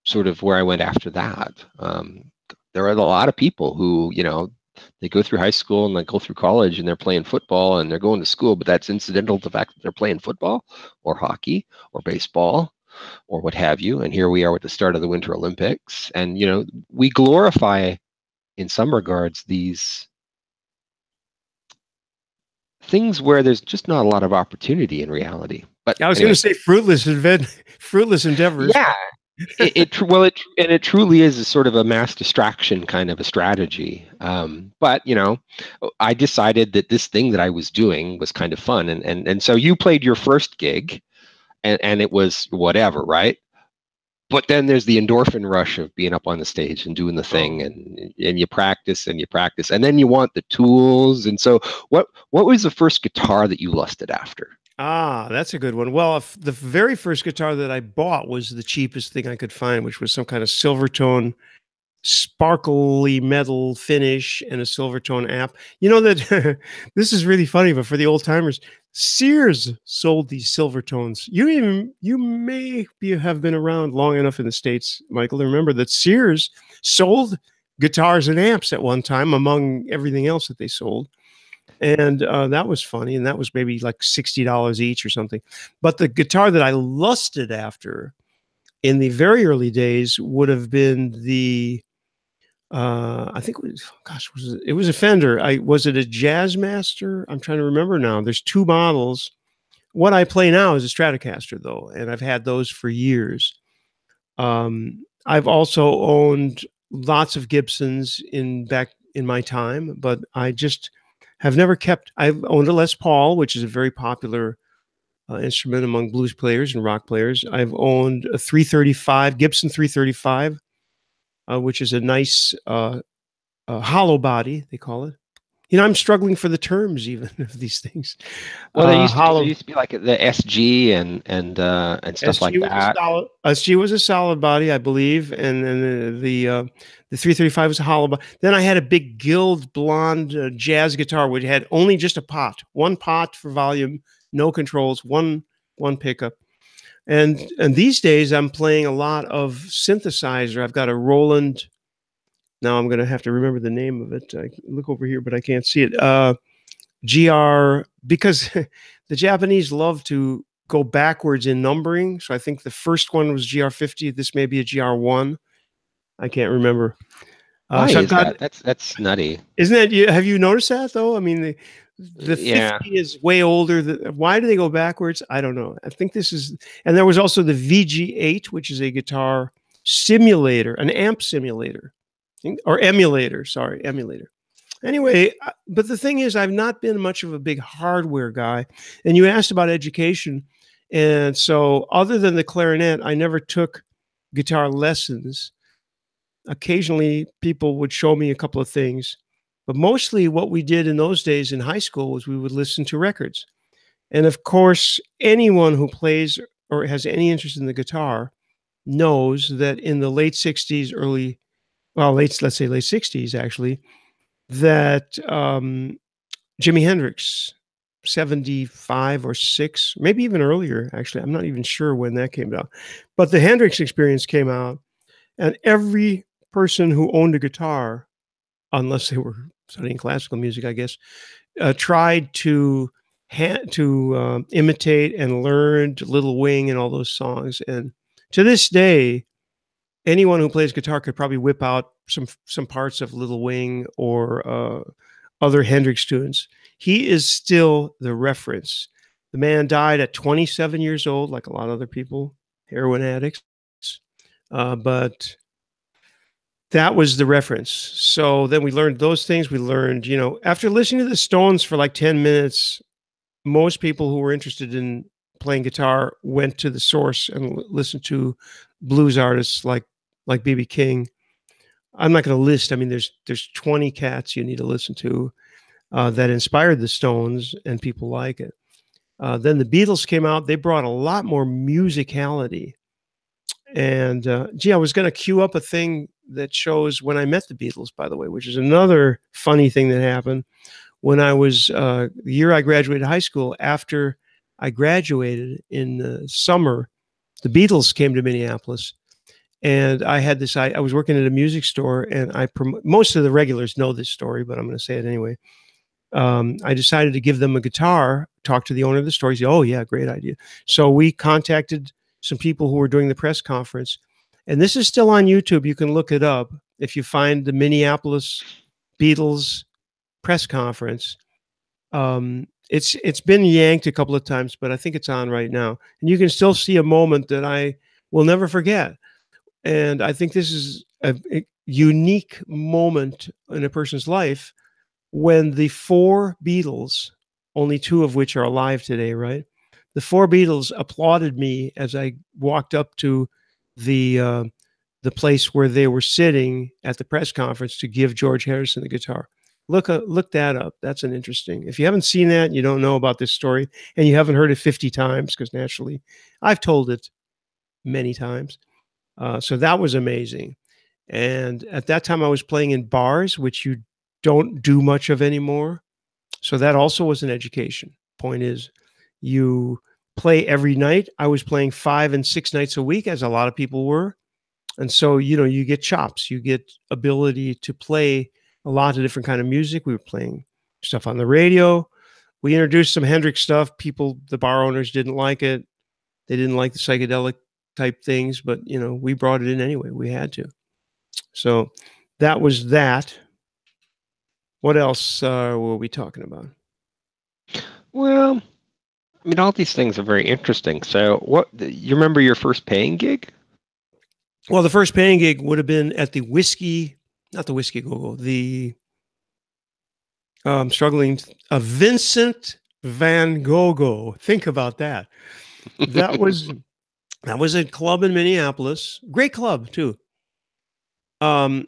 sort of where I went after that. There are a lot of people who, They go through high school and they go through college and they're playing football and they're going to school, but that's incidental to the fact that they're playing football or hockey or baseball or what have you. And here we are with the start of the Winter Olympics. And, we glorify, in some regards, these things where there's just not a lot of opportunity in reality. But I was going to say fruitless endeavors. Yeah, it truly is a sort of a mass distraction kind of a strategy. But I decided that this thing that I was doing was kind of fun, and so you played your first gig, and it was whatever, right? But then there's the endorphin rush of being up on the stage and doing the thing, and you practice and you practice, and then you want the tools. And so, what was the first guitar that you lusted after? That's a good one. Well, the very first guitar that I bought was the cheapest thing I could find, which was some kind of Silvertone sparkly metal finish and a Silvertone amp. You know that this is really funny, but for the old timers, Sears sold these Silvertones. You may have been around long enough in the States, Michael, to remember that Sears sold guitars and amps at one time among everything else that they sold. And that was funny. And that was maybe like $60 each or something. But the guitar that I lusted after in the very early days would have been the I think it was a Fender. Was it a Jazzmaster? I'm trying to remember now. There's two models. What I play now is a Stratocaster, though, and I've had those for years. I've also owned lots of Gibsons back in my time, but I just have never kept. I've owned a Les Paul, which is a very popular instrument among blues players and rock players. I've owned a Gibson 335. Which is a nice hollow body, they call it. I'm struggling for the terms even of these things. Well, there used to be like the SG and stuff SG like that. SG was a solid body, I believe, and then the 335 was a hollow body. Then I had a big Guild blonde jazz guitar, which had only just one pot for volume, no controls, one pickup. And these days I'm playing a lot of synthesizer. I've got a Roland. Now I'm going to have to remember the name of it. I look over here, but I can't see it. GR, because the Japanese love to go backwards in numbering. So I think the first one was GR50. This may be a GR1. I can't remember. Why is that? That's nutty. Isn't that? Have you noticed that though? I mean, the 50 is way older. Why do they go backwards? I don't know. I think this is, and there was also the VG8, which is a guitar simulator, an amp simulator, or emulator. Sorry, emulator. Anyway, but the thing is, I've not been much of a big hardware guy. And you asked about education. And so other than the clarinet, I never took guitar lessons. Occasionally, people would show me a couple of things. But mostly what we did in those days in high school was we would listen to records. And of course, anyone who plays or has any interest in the guitar knows that in the late 60s, let's say late 60s, actually, that Jimi Hendrix, 75 or 6, maybe even earlier, actually, I'm not even sure when that came out. But the Hendrix Experience came out, and every person who owned a guitar, unless they were studying classical music, I guess, tried to imitate and learned Little Wing and all those songs. And to this day, anyone who plays guitar could probably whip out some parts of Little Wing or other Hendrix tunes. He is still the reference. The man died at 27 years old, like a lot of other people, heroin addicts. But that was the reference. So then we learned those things. We learned, after listening to the Stones for like 10 minutes, most people who were interested in playing guitar went to the source and listened to blues artists like B.B. King. I'm not going to list. I mean, there's 20 cats you need to listen to that inspired the Stones, and people like it. Then the Beatles came out. They brought a lot more musicality. And I was going to queue up a thing that shows when I met the Beatles, by the way, which is another funny thing that happened. When I was the year I graduated high school, after I graduated in the summer, the Beatles came to Minneapolis. And I had this, I was working at a music store, and most of the regulars know this story, but I'm going to say it anyway. I decided to give them a guitar, talk to the owner of the store. He said, "Oh yeah, great idea." So we contacted some people who were doing the press conference, and this is still on YouTube. You can look it up if you find the Minneapolis Beatles press conference. It's been yanked a couple of times, but I think it's on right now, and you can still see a moment that I will never forget. And I think this is a unique moment in a person's life when the four Beatles, only two of which are alive today, right? The four Beatles applauded me as I walked up to the the place where they were sitting at the press conference to give George Harrison the guitar. Look that up. That's an interesting. If you haven't seen that, you don't know about this story, and you haven't heard it 50 times, because naturally, I've told it many times. So that was amazing. And at that time, I was playing in bars, which you don't do much of anymore. So that also was an education. Point is, you play every night. I was playing 5 and 6 nights a week, as a lot of people were. And so, you get chops, you get ability to play a lot of different kind of music. We were playing stuff on the radio. We introduced some Hendrix stuff. The bar owners didn't like it. They didn't like the psychedelic type things, but we brought it in anyway. We had to. So that was that. What else were we talking about? Well, I mean, all these things are very interesting. So, you remember your first paying gig? Well, the first paying gig would have been at the not the Whiskey Go-Go, the Vincent Van Gogh. Think about that. That was a club in Minneapolis. Great club too. And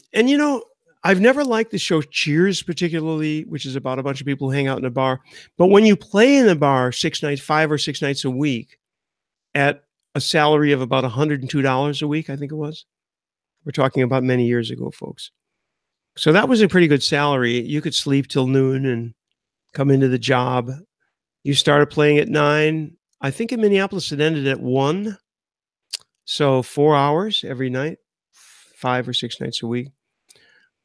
I've never liked the show Cheers particularly, which is about a bunch of people who hang out in a bar. But when you play in a bar 5 or 6 nights a week at a salary of about $102 a week, I think it was. We're talking about many years ago, folks. So that was a pretty good salary. You could sleep till noon and come into the job. You started playing at 9. I think in Minneapolis it ended at 1. So 4 hours every night, 5 or 6 nights a week.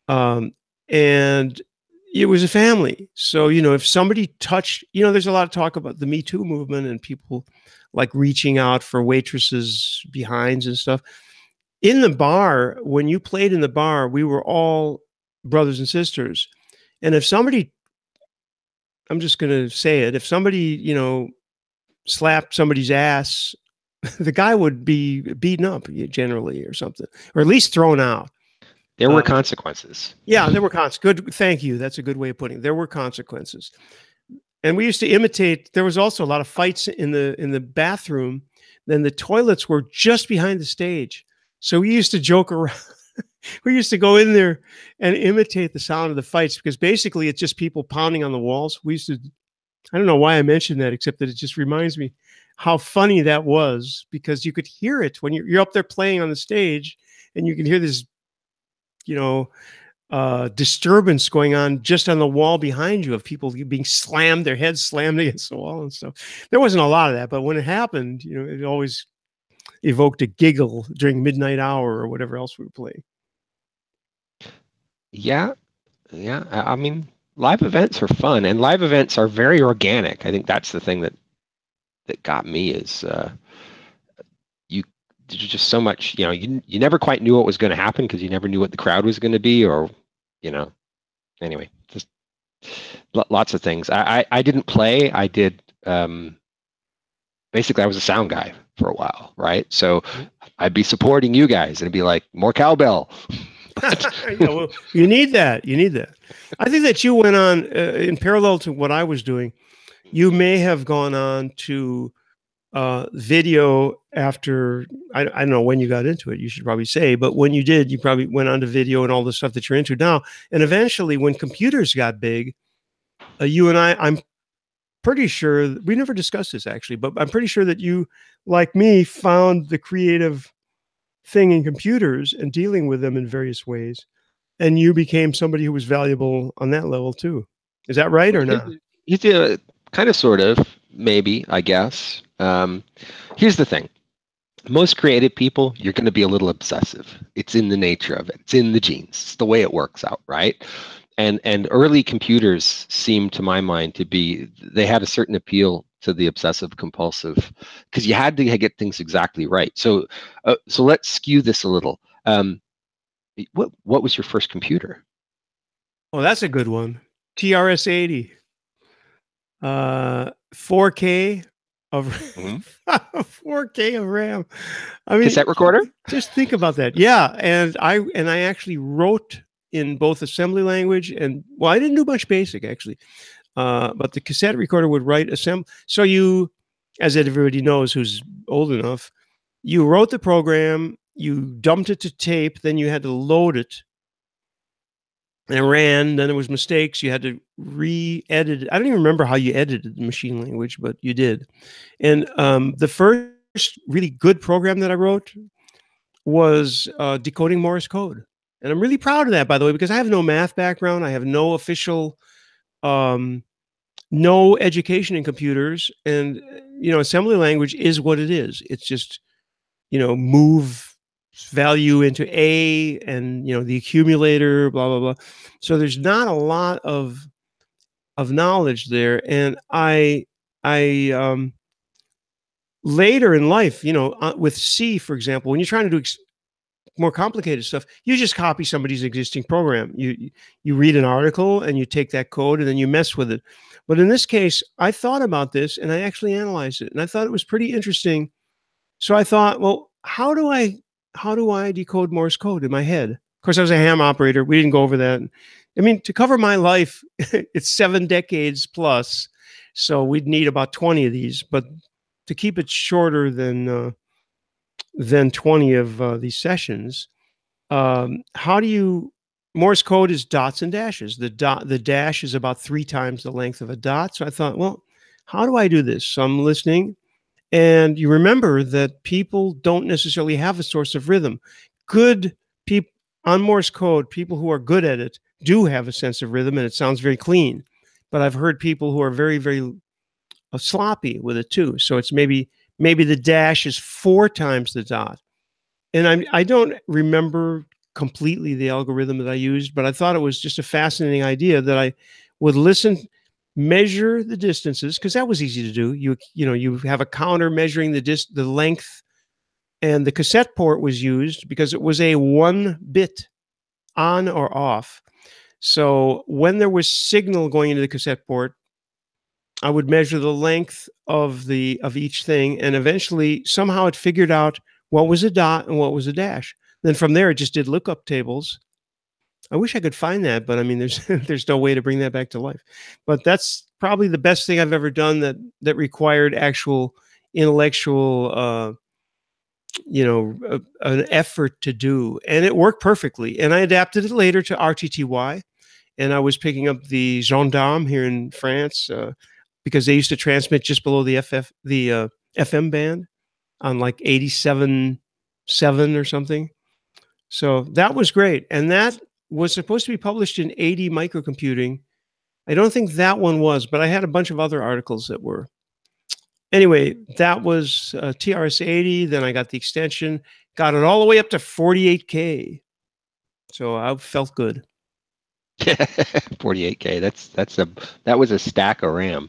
And it was a family. So, if somebody touched, there's a lot of talk about the Me Too movement and people like reaching out for waitresses' behinds and stuff. In the bar, when you played in the bar, we were all brothers and sisters. And if somebody, I'm just going to say it, if somebody, slapped somebody's ass, the guy would be beaten up generally or something, or at least thrown out. There were consequences. Yeah, there were consequences. Good. Thank you. That's a good way of putting it. There were consequences. And we used to imitate. There was also a lot of fights in the bathroom. Then the toilets were just behind the stage. So we used to joke around. We used to go in there and imitate the sound of the fights, because basically it's just people pounding on the walls. We used to, I don't know why I mentioned that, except that it just reminds me how funny that was, because you could hear it when you're up there playing on the stage, and you can hear this, disturbance going on just on the wall behind you of people being slammed, their heads slammed against the wall and stuff. There wasn't a lot of that, but when it happened, it always evoked a giggle during midnight hour or whatever else we were playing. Yeah. I mean, live events are fun, and live events are very organic. I think that's the thing that got me is there's just so much. You never quite knew what was going to happen, because you never knew what the crowd was going to be, or anyway, just lots of things. I didn't play. I did. Basically, I was a sound guy for a while, right? So I'd be supporting you guys, and it'd be like, more cowbell. Yeah, well, you need that. I think that you went on in parallel to what I was doing. You may have gone on to video after. I don't know when you got into it. You should probably say, but when you did, you probably went on to video and all the stuff that you're into now. And eventually, when computers got big, you and I'm pretty sure we never discussed this actually, but I'm pretty sure that you, like me, found the creative thing in computers and dealing with them in various ways, and you became somebody who was valuable on that level too. Is that right or not? You did kind of, sort of, maybe, I guess. Here's the thing. most creative people, you're going to be a little obsessive. It's in the nature of it. It's in the genes. It's the way it works out, right? And early computers seem, to my mind, to be, they had a certain appeal to the obsessive compulsive, because you had to get things exactly right. So so let's skew this a little. What was your first computer? Oh, that's a good one. TRS-80. 4K of Mhm. 4K of RAM. I mean, Cassette recorder? just think about that. Yeah, and I actually wrote in both assembly language and, well, I didn't do much basic actually, but the cassette recorder would write assembly. So you, as everybody knows who's old enough, you wrote the program, you dumped it to tape, then you had to load it and it ran. Then there was mistakes. You had to re-edit it. I don't even remember how you edited the machine language, but you did. And the first really good program that I wrote was decoding Morse code. And I'm really proud of that, by the way, because I have no math background. I have no official, no education in computers. And, assembly language is what it is. It's just, move value into A and, the accumulator, blah, blah, blah. So there's not a lot of knowledge there. And I later in life, with C, for example, when you're trying to do more complicated stuff, you just copy somebody's existing program. You read an article and you take that code and then you mess with it. But in this case, I thought about this and I actually analyzed it, and I thought it was pretty interesting. So I thought, well, how do I decode Morse code in my head? Of course, I was a ham operator. We didn't go over that. I mean, to cover my life, it's 7 decades plus, so we'd need about 20 of these. But to keep it shorter than 20 of these sessions, how do you? Morse code is dots and dashes. The dash is about 3 times the length of a dot. So I thought, well, how do I do this? So I'm listening. And you remember that people don't necessarily have a source of rhythm. Good people on Morse code, people who are good at it do have a sense of rhythm, and it sounds very clean. But I've heard people who are very, very sloppy with it too. So it's maybe the dash is 4 times the dot. And I don't remember completely the algorithm that I used, but I thought it was just a fascinating idea that I would listen, measure the distances, because that was easy to do. You have a counter measuring the length, and the cassette port was used because it was a 1-bit on or off. So when there was signal going into the cassette port, I would measure the length of each thing, and eventually somehow it figured out what was a dot and what was a dash. Then from there, it just did lookup tables. I wish I could find that, but I mean, there's no way to bring that back to life. But that's probably the best thing I've ever done that required actual intellectual, an effort to do, and it worked perfectly. And I adapted it later to RTTY, and I was picking up the gendarme here in France because they used to transmit just below the FM band on like 87.7 or something. So that was great. And that was supposed to be published in 80 Microcomputing. I don't think that one was, but I had a bunch of other articles that were. Anyway, that was TRS-80. Then I got the extension, got it all the way up to 48K. So I felt good. 48K. That was a stack of RAM.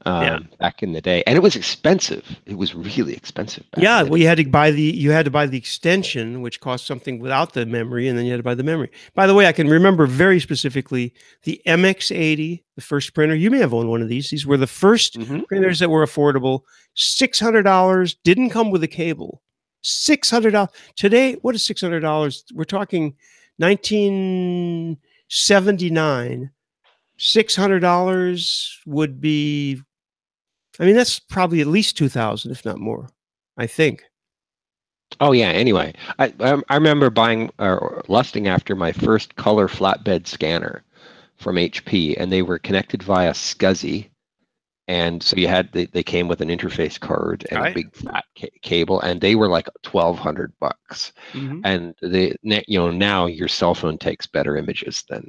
Back in the day, and it was expensive. It was really expensive. Yeah, well, you had to buy the extension, which cost something without the memory, and then you had to buy the memory. By the way, I can remember very specifically the MX80, the first printer. You may have owned one of these. These were the first printers that were affordable. $600, didn't come with a cable. $600 today. What is $600? We're talking 1979. $600 would be, I mean, that's probably at least 2,000, if not more, I think. Oh yeah. Anyway, I remember buying or lusting after my first color flatbed scanner from HP, and they were connected via SCSI, and so they came with an interface card and a big fat cable, and they were like $1,200. And now your cell phone takes better images than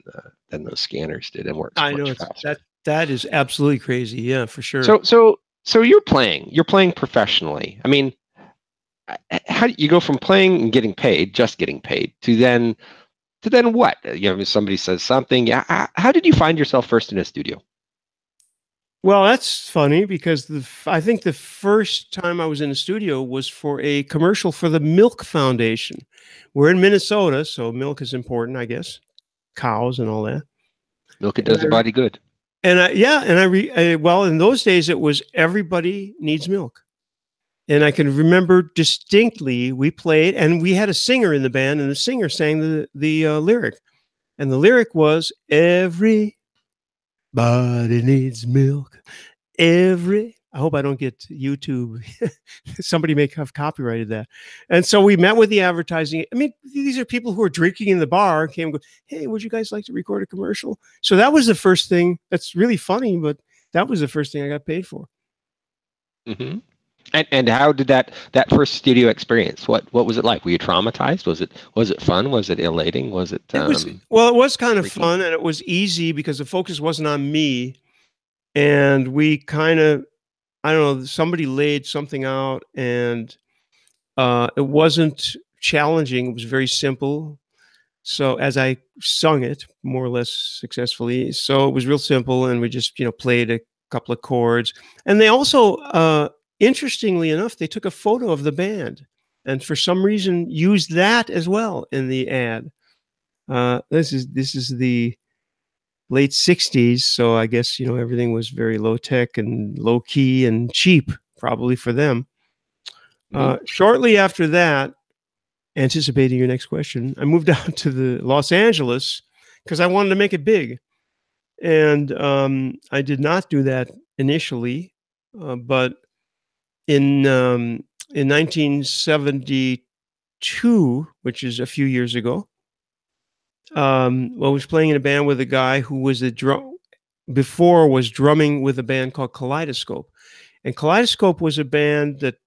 those scanners did and works much faster. That is absolutely crazy. Yeah, for sure. So you're playing professionally. I mean, how do you go from playing and getting paid, just getting paid, to then what? If somebody says something, yeah. How did you find yourself first in a studio? Well, that's funny because I think the first time I was in a studio was for a commercial for the Milk Foundation. We're in Minnesota, so milk is important, I guess. Cows and all that. Milk, it does the body good. Well, in those days it was everybody needs milk. And I can remember distinctly we played, and we had a singer in the band, and the singer sang the lyric. And the lyric was, everybody needs milk. I hope I don't get YouTube. Somebody may have copyrighted that. And so we met with the advertising. I mean, these are people who are drinking in the bar, came and go, hey, would you guys like to record a commercial? So that was the first thing. That's really funny, but that was the first thing I got paid for. Mm-hmm. And how did that first studio experience? What was it like? Were you traumatized? Was it fun? Was it elating? Was it? It was kind of fun, and it was easy because the focus wasn't on me. And we kind of, I don't know, somebody laid something out, and it wasn't challenging. It was very simple. So as I sung it more or less successfully, so it was real simple, and we just, played a couple of chords. And they also, interestingly enough, they took a photo of the band, and for some reason used that as well in the ad. This is the late 60s, so I guess everything was very low tech and low key and cheap, probably for them. Shortly after that, anticipating your next question, I moved out to the Los Angeles because I wanted to make it big, and I did not do that initially, but in 1972, which is a few years ago, I was playing in a band with a guy who was was drumming with a band called Kaleidoscope. And Kaleidoscope was a band that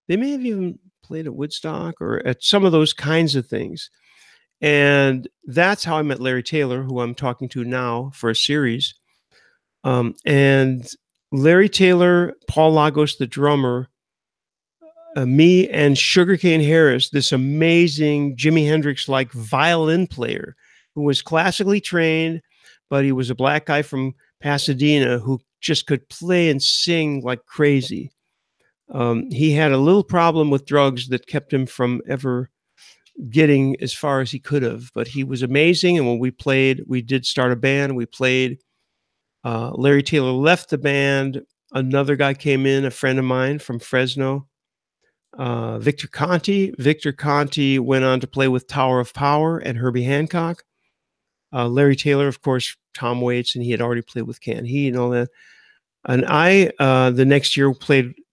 they may have even played at Woodstock or at some of those kinds of things. And that's how I met Larry Taylor, who I'm talking to now for a series. And Larry Taylor, Paul Lagos, the drummer, me and Sugarcane Harris, this amazing Jimi Hendrix-like violin player who was classically trained, but he was a black guy from Pasadena who just could play and sing like crazy. He had a little problem with drugs that kept him from ever getting as far as he could have, but he was amazing. And when we played, we did start a band. We played. Larry Taylor left the band. Another guy came in, a friend of mine from Fresno, Victor Conti. Victor Conti went on to play with Tower of Power and Herbie Hancock. Larry Taylor, of course, Tom Waits, and he had already played with Can He and all that. And I, the next year,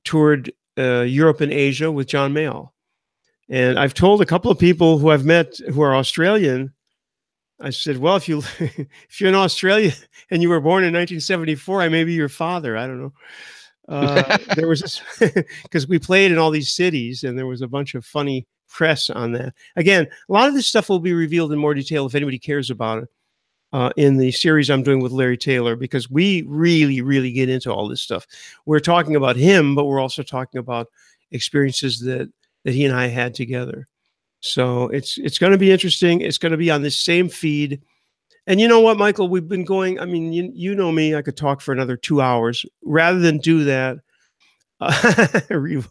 toured Europe and Asia with John Mayall. And I've told a couple of people who I've met who are Australian, I said, well, if you're in Australia and you were born in 1974, I may be your father. I don't know. There was this, because we played in all these cities, and there was a bunch of funny press on that. Again, a lot of this stuff will be revealed in more detail if anybody cares about it in the series I'm doing with Larry Taylor, because we really, really get into all this stuff. We're talking about him, but we're also talking about experiences that he and I had together. So it's going to be interesting. It's going to be on this same feed. And you know what, Michael, we've been going, I mean, you know me, I could talk for another 2 hours. Rather than do that, Revo,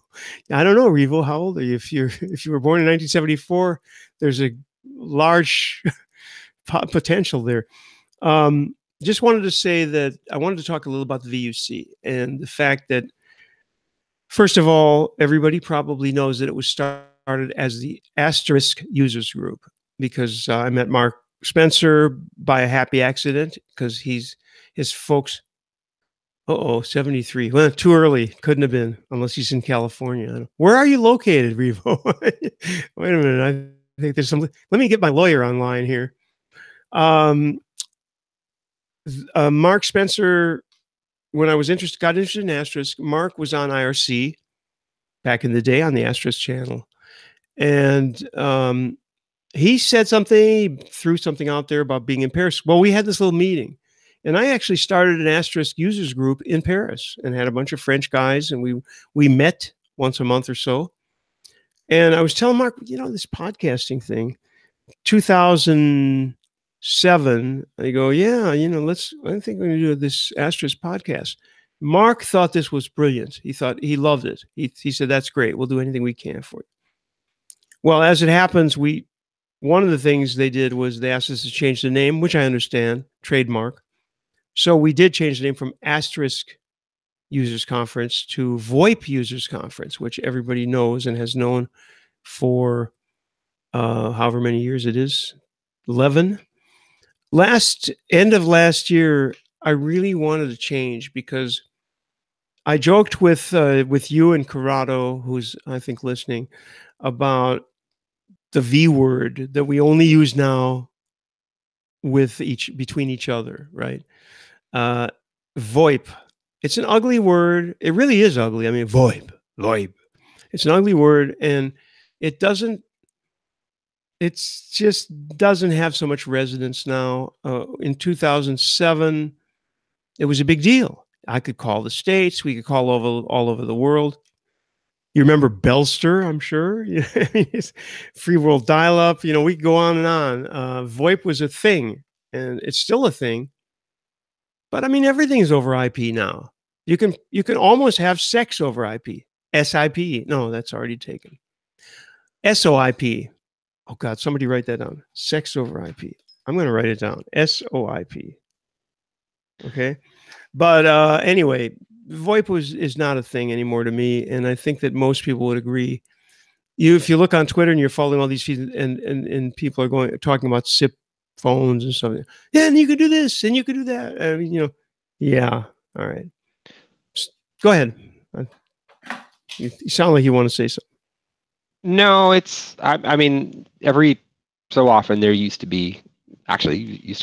I don't know, Revo, how old are you? If you were born in 1974, there's a large potential there. Just wanted to say that I wanted to talk a little about the VUC and the fact that, first of all, everybody probably knows that it was started as the Asterisk Users Group, because I met Mark Spencer by a happy accident, because his folks, 73. Well, too early. Couldn't have been, unless he's in California. Where are you located, Revo? Wait a minute. I think there's some, let me get my lawyer online here. Mark Spencer, when I was got interested in Asterisk, Mark was on IRC back in the day on the Asterisk channel. And he said something, threw something out there about being in Paris. Well, we had this little meeting, and I actually started an Asterisk users group in Paris and had a bunch of French guys, and we met once a month or so. And I was telling Mark, this podcasting thing, 2007, I go, yeah, I think we're going to do this Asterisk podcast. Mark thought this was brilliant. He loved it. He said, that's great. We'll do anything we can for you. Well, as it happens, one of the things they did was they asked us to change the name, which I understand, trademark. So we did change the name from Asterisk Users Conference to VoIP Users Conference, which everybody knows and has known for however many years it is, 11. End of last year, I really wanted to change because I joked with you and Corrado, who's I think listening, about the V word that we only use now between each other, right? VoIP. It's an ugly word. It really is ugly. I mean, VoIP. It's an ugly word, and it just doesn't have so much resonance now. In 2007, it was a big deal. I could call the States. We could call all over the world. You remember Bellster, I'm sure. Free world dial-up. We could go on and on. VoIP was a thing, and it's still a thing. But I mean, everything is over IP now. You can almost have sex over IP. SIP. No, that's already taken. SOIP. Oh God, somebody write that down. Sex over IP. I'm going to write it down. SOIP. Okay. But anyway, VoIP is not a thing anymore to me, and I think that most people would agree. If you look on Twitter and you're following all these feeds, and people are talking about SIP phones and something. Yeah, and you could do this and you could do that. I mean, yeah. All right. Go ahead. You sound like you want to say something. No, I mean, every so often there used to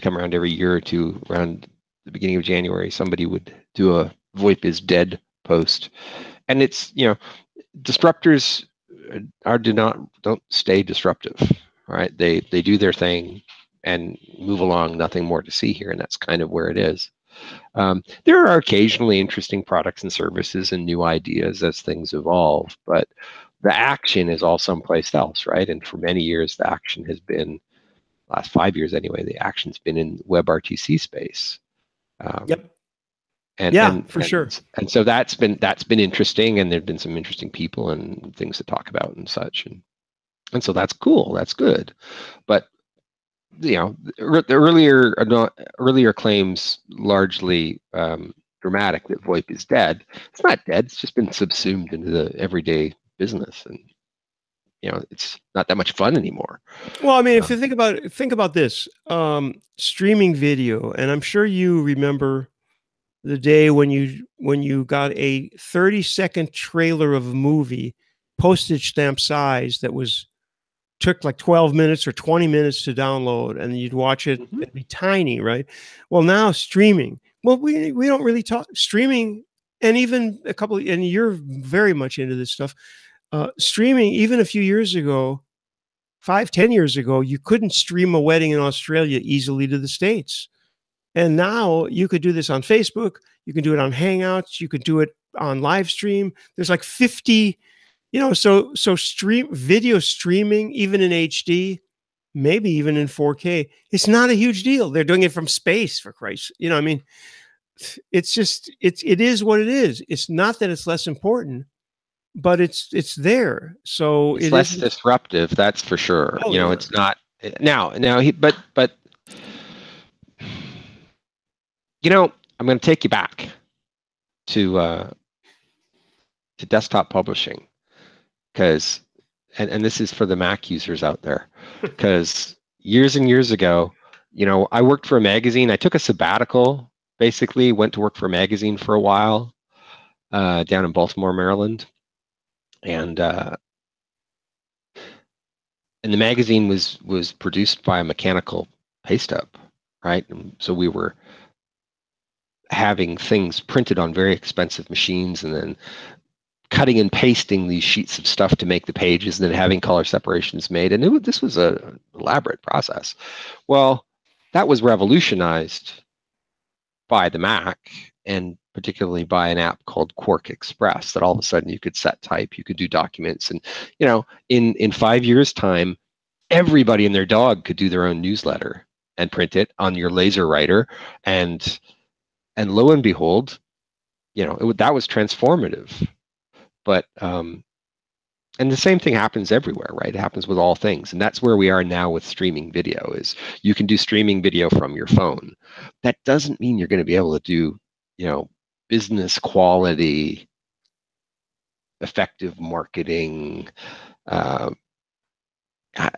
come around every year or two, around the beginning of January, somebody would do a VoIP is dead post. And it's, disruptors don't stay disruptive, right? They do their thing and move along, nothing more to see here. And that's kind of where it is. There are occasionally interesting products and services and new ideas as things evolve, but the action is all someplace else, right? And for many years, the action has been, last 5 years anyway, the action's been in WebRTC space. Yep. For sure. And so that's been interesting, and there've been some interesting people and things to talk about and such, and so that's cool. That's good, but the earlier claims largely dramatic that VoIP is dead. It's not dead. It's just been subsumed into the everyday business, and it's not that much fun anymore. Well, I mean, if you think about this, streaming video, and I'm sure you remember the day when you got a 30-second trailer of a movie, postage stamp size, that took like 12 minutes or 20 minutes to download, and you'd watch it. It'd be tiny, right? Well, now streaming. Well, we don't really talk streaming, and even and you're very much into this stuff. Streaming, even a few years ago, 5-10 years ago, you couldn't stream a wedding in Australia easily to the States. And now you could do this on Facebook. You can do it on Hangouts. You could do it on live stream. There's like 50, so video streaming, even in HD, maybe even in 4K, it's not a huge deal. They're doing it from space, for Christ. I mean, it's just, it is what it is. It's not that it's less important, but it's there. So it's less disruptive, that's for sure. Oh, yeah. It's not now but I'm going to take you back to desktop publishing, because and this is for the Mac users out there, because years and years ago, I worked for a magazine. I took a sabbatical, basically went to work for a magazine for a while down in Baltimore, Maryland, and the magazine was produced by a mechanical paste up, right? And so we were having things printed on very expensive machines, and then cutting and pasting these sheets of stuff to make the pages, and then having color separations made. And this was an elaborate process. Well, that was revolutionized by the Mac, particularly by an app called Quark Express, that all of a sudden you could set type, you could do documents, and in 5 years' time, everybody and their dog could do their own newsletter and print it on your laser writer, and lo and behold, that was transformative. But and the same thing happens everywhere, right? It happens with all things, and that's where we are now with streaming video. Is you can do streaming video from your phone. That doesn't mean you're going to be able to do, business quality, effective marketing. So I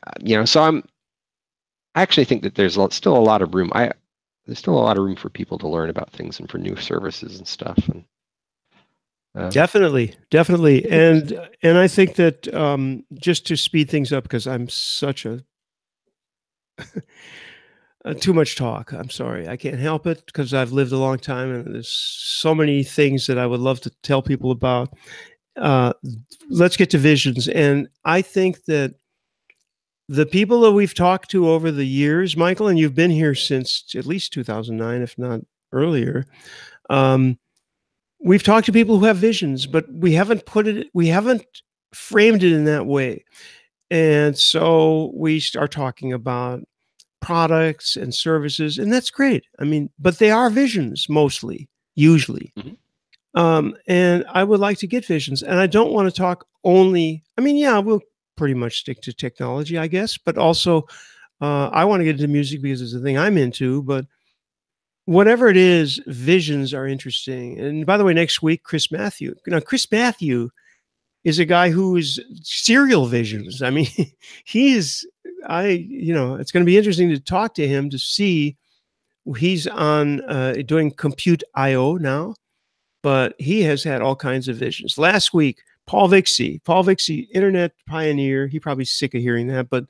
actually think that there's still a lot of room. There's still a lot of room for people to learn about things and for new services and stuff. And definitely, and I think that just to speed things up, because I'm such a too much talk. I'm sorry, I can't help it because I've lived a long time, and there's so many things that I would love to tell people about. Let's get to visions, and I think that the people that we've talked to over the years, Michael, and you've been here since at least 2009, if not earlier. We've talked to people who have visions, but we haven't framed it in that way. And so we start talking about products and services, and that's great. I mean, but they are visions mostly, usually. Mm-hmm. And I would like to get visions, and I don't want to talk only, we'll pretty much stick to technology, I guess, but also I want to get into music because it's the thing I'm into, but whatever it is, visions are interesting. And by the way, next week, Chris Matthew is a guy who is serial visions. I mean, it's going to be interesting to talk to him to see. He's on doing Compute IO now, but he has had all kinds of visions. Last week, Paul Vixie, internet pioneer. He probably sick of hearing that, but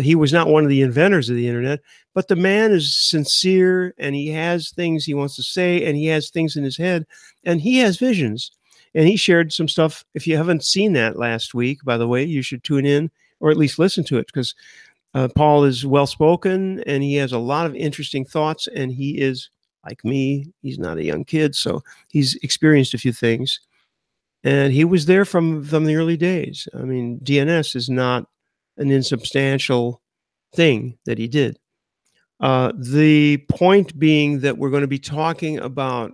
he was not one of the inventors of the internet, but the man is sincere, and he has things he wants to say, and he has things in his head, and he has visions. And he shared some stuff. If you haven't seen that last week, by the way, you should tune in or at least listen to it, because Paul is well-spoken, and he has a lot of interesting thoughts, and he is, like me, he's not a young kid, so he's experienced a few things. And he was there from the early days. I mean, DNS is not an insubstantial thing that he did. The point being that we're going to be talking about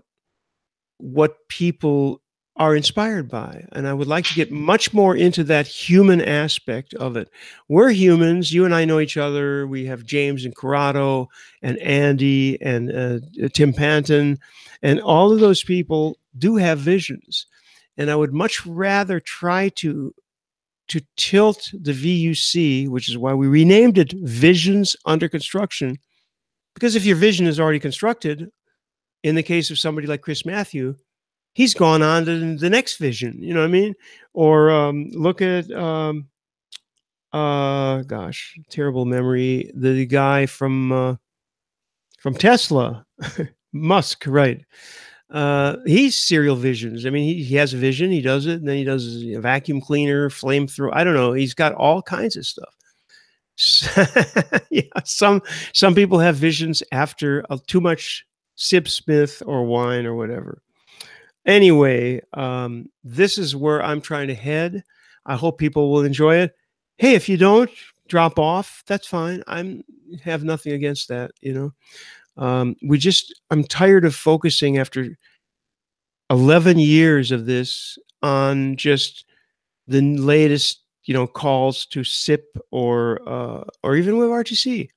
what people are inspired by. And I would like to get much more into that human aspect of it. We're humans. You and I know each other. We have James and Corrado and Andy and Tim Panton. And all of those people do have visions. And I would much rather try to tilt the VUC, which is why we renamed it Visions Under Construction. Because if your vision is already constructed, in the case of somebody like Chris Matthew, he's gone on to the next vision. You know what I mean? Or look at, terrible memory, the guy from Tesla, Musk, right? He's serial visions. I mean, he has a vision, he does it, and then he does a vacuum cleaner, flamethrower. I don't know. He's got all kinds of stuff. Yeah, some people have visions after too much Sip Smith or wine or whatever. Anyway, this is where I'm trying to head. I hope people will enjoy it. Hey, if you don't, drop off. That's fine. I have nothing against that, I'm tired of focusing after 11 years of this on just the latest, calls to SIP or even WebRTC.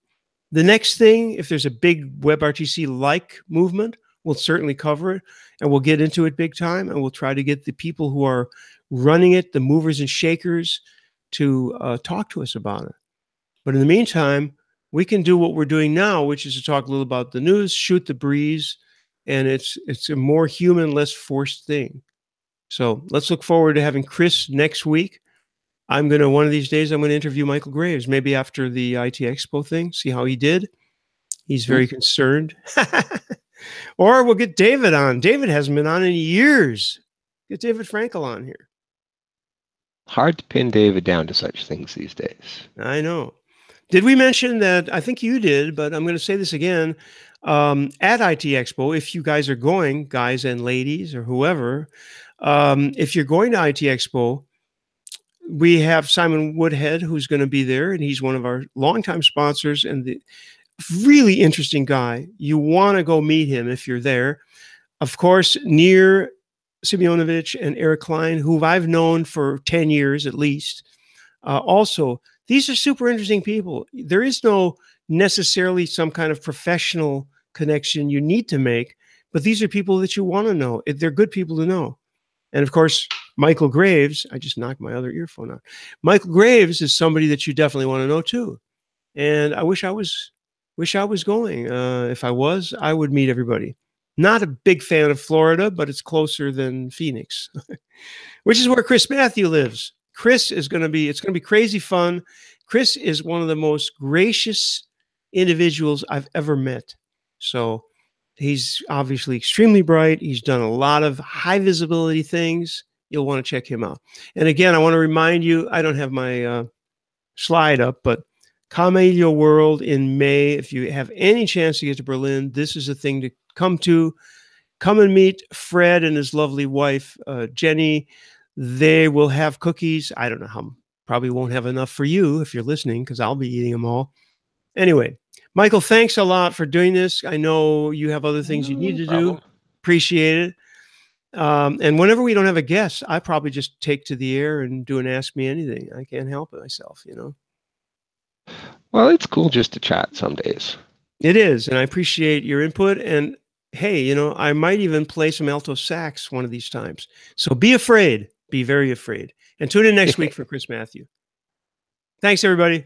The next thing, if there's a big WebRTC-like movement, we'll certainly cover it, and we'll get into it big time, and we'll try to get the people who are running it, the movers and shakers, to talk to us about it. But in the meantime, we can do what we're doing now, which is to talk a little about the news, shoot the breeze, and it's a more human, less forced thing. So let's look forward to having Chris next week. One of these days, I'm going to interview Michael Graves, maybe after the IT Expo thing, see how he did. He's very concerned. Or we'll get David on. David hasn't been on in years. Get David Frankel on here. Hard to pin David down to such things these days. I know. Did we mention that? I think you did, but I'm going to say this again. at IT Expo. If you guys are going, guys and ladies or whoever, if you're going to IT Expo, we have Simon Woodhead, who's going to be there, and he's one of our longtime sponsors and the really interesting guy. You want to go meet him if you're there. Of course, Nir Simeonovich and Eric Klein, who I've known for 10 years at least. Also, these are super interesting people. There is no necessarily some kind of professional connection you need to make, but these are people that you want to know. They're good people to know. And of course, Michael Graves, I just knocked my other earphone out. Michael Graves is somebody that you definitely want to know too. And I wish I was going. If I was, I would meet everybody. Not a big fan of Florida, but it's closer than Phoenix, which is where Chris Matthew lives. Chris is going to be, it's going to be crazy fun. Chris is one of the most gracious individuals I've ever met. So he's obviously extremely bright. He's done a lot of high visibility things. You'll want to check him out. And again, I want to remind you, I don't have my slide up, but Camellia World in May. If you have any chance to get to Berlin, this is a thing to come to. Come and meet Fred and his lovely wife, Jenny. They will have cookies. I don't know how, probably won't have enough for you if you're listening, because I'll be eating them all. Anyway, Michael, thanks a lot for doing this. I know you have other things you need to do. Appreciate it. And whenever we don't have a guest, I probably just take to the air and do an Ask Me Anything. I can't help it myself, you know. Well, it's cool just to chat some days. It is, and I appreciate your input. And hey, you know, I might even play some alto sax one of these times. So be afraid. Be very afraid. And tune in next week for Chris Matthew. Thanks, everybody.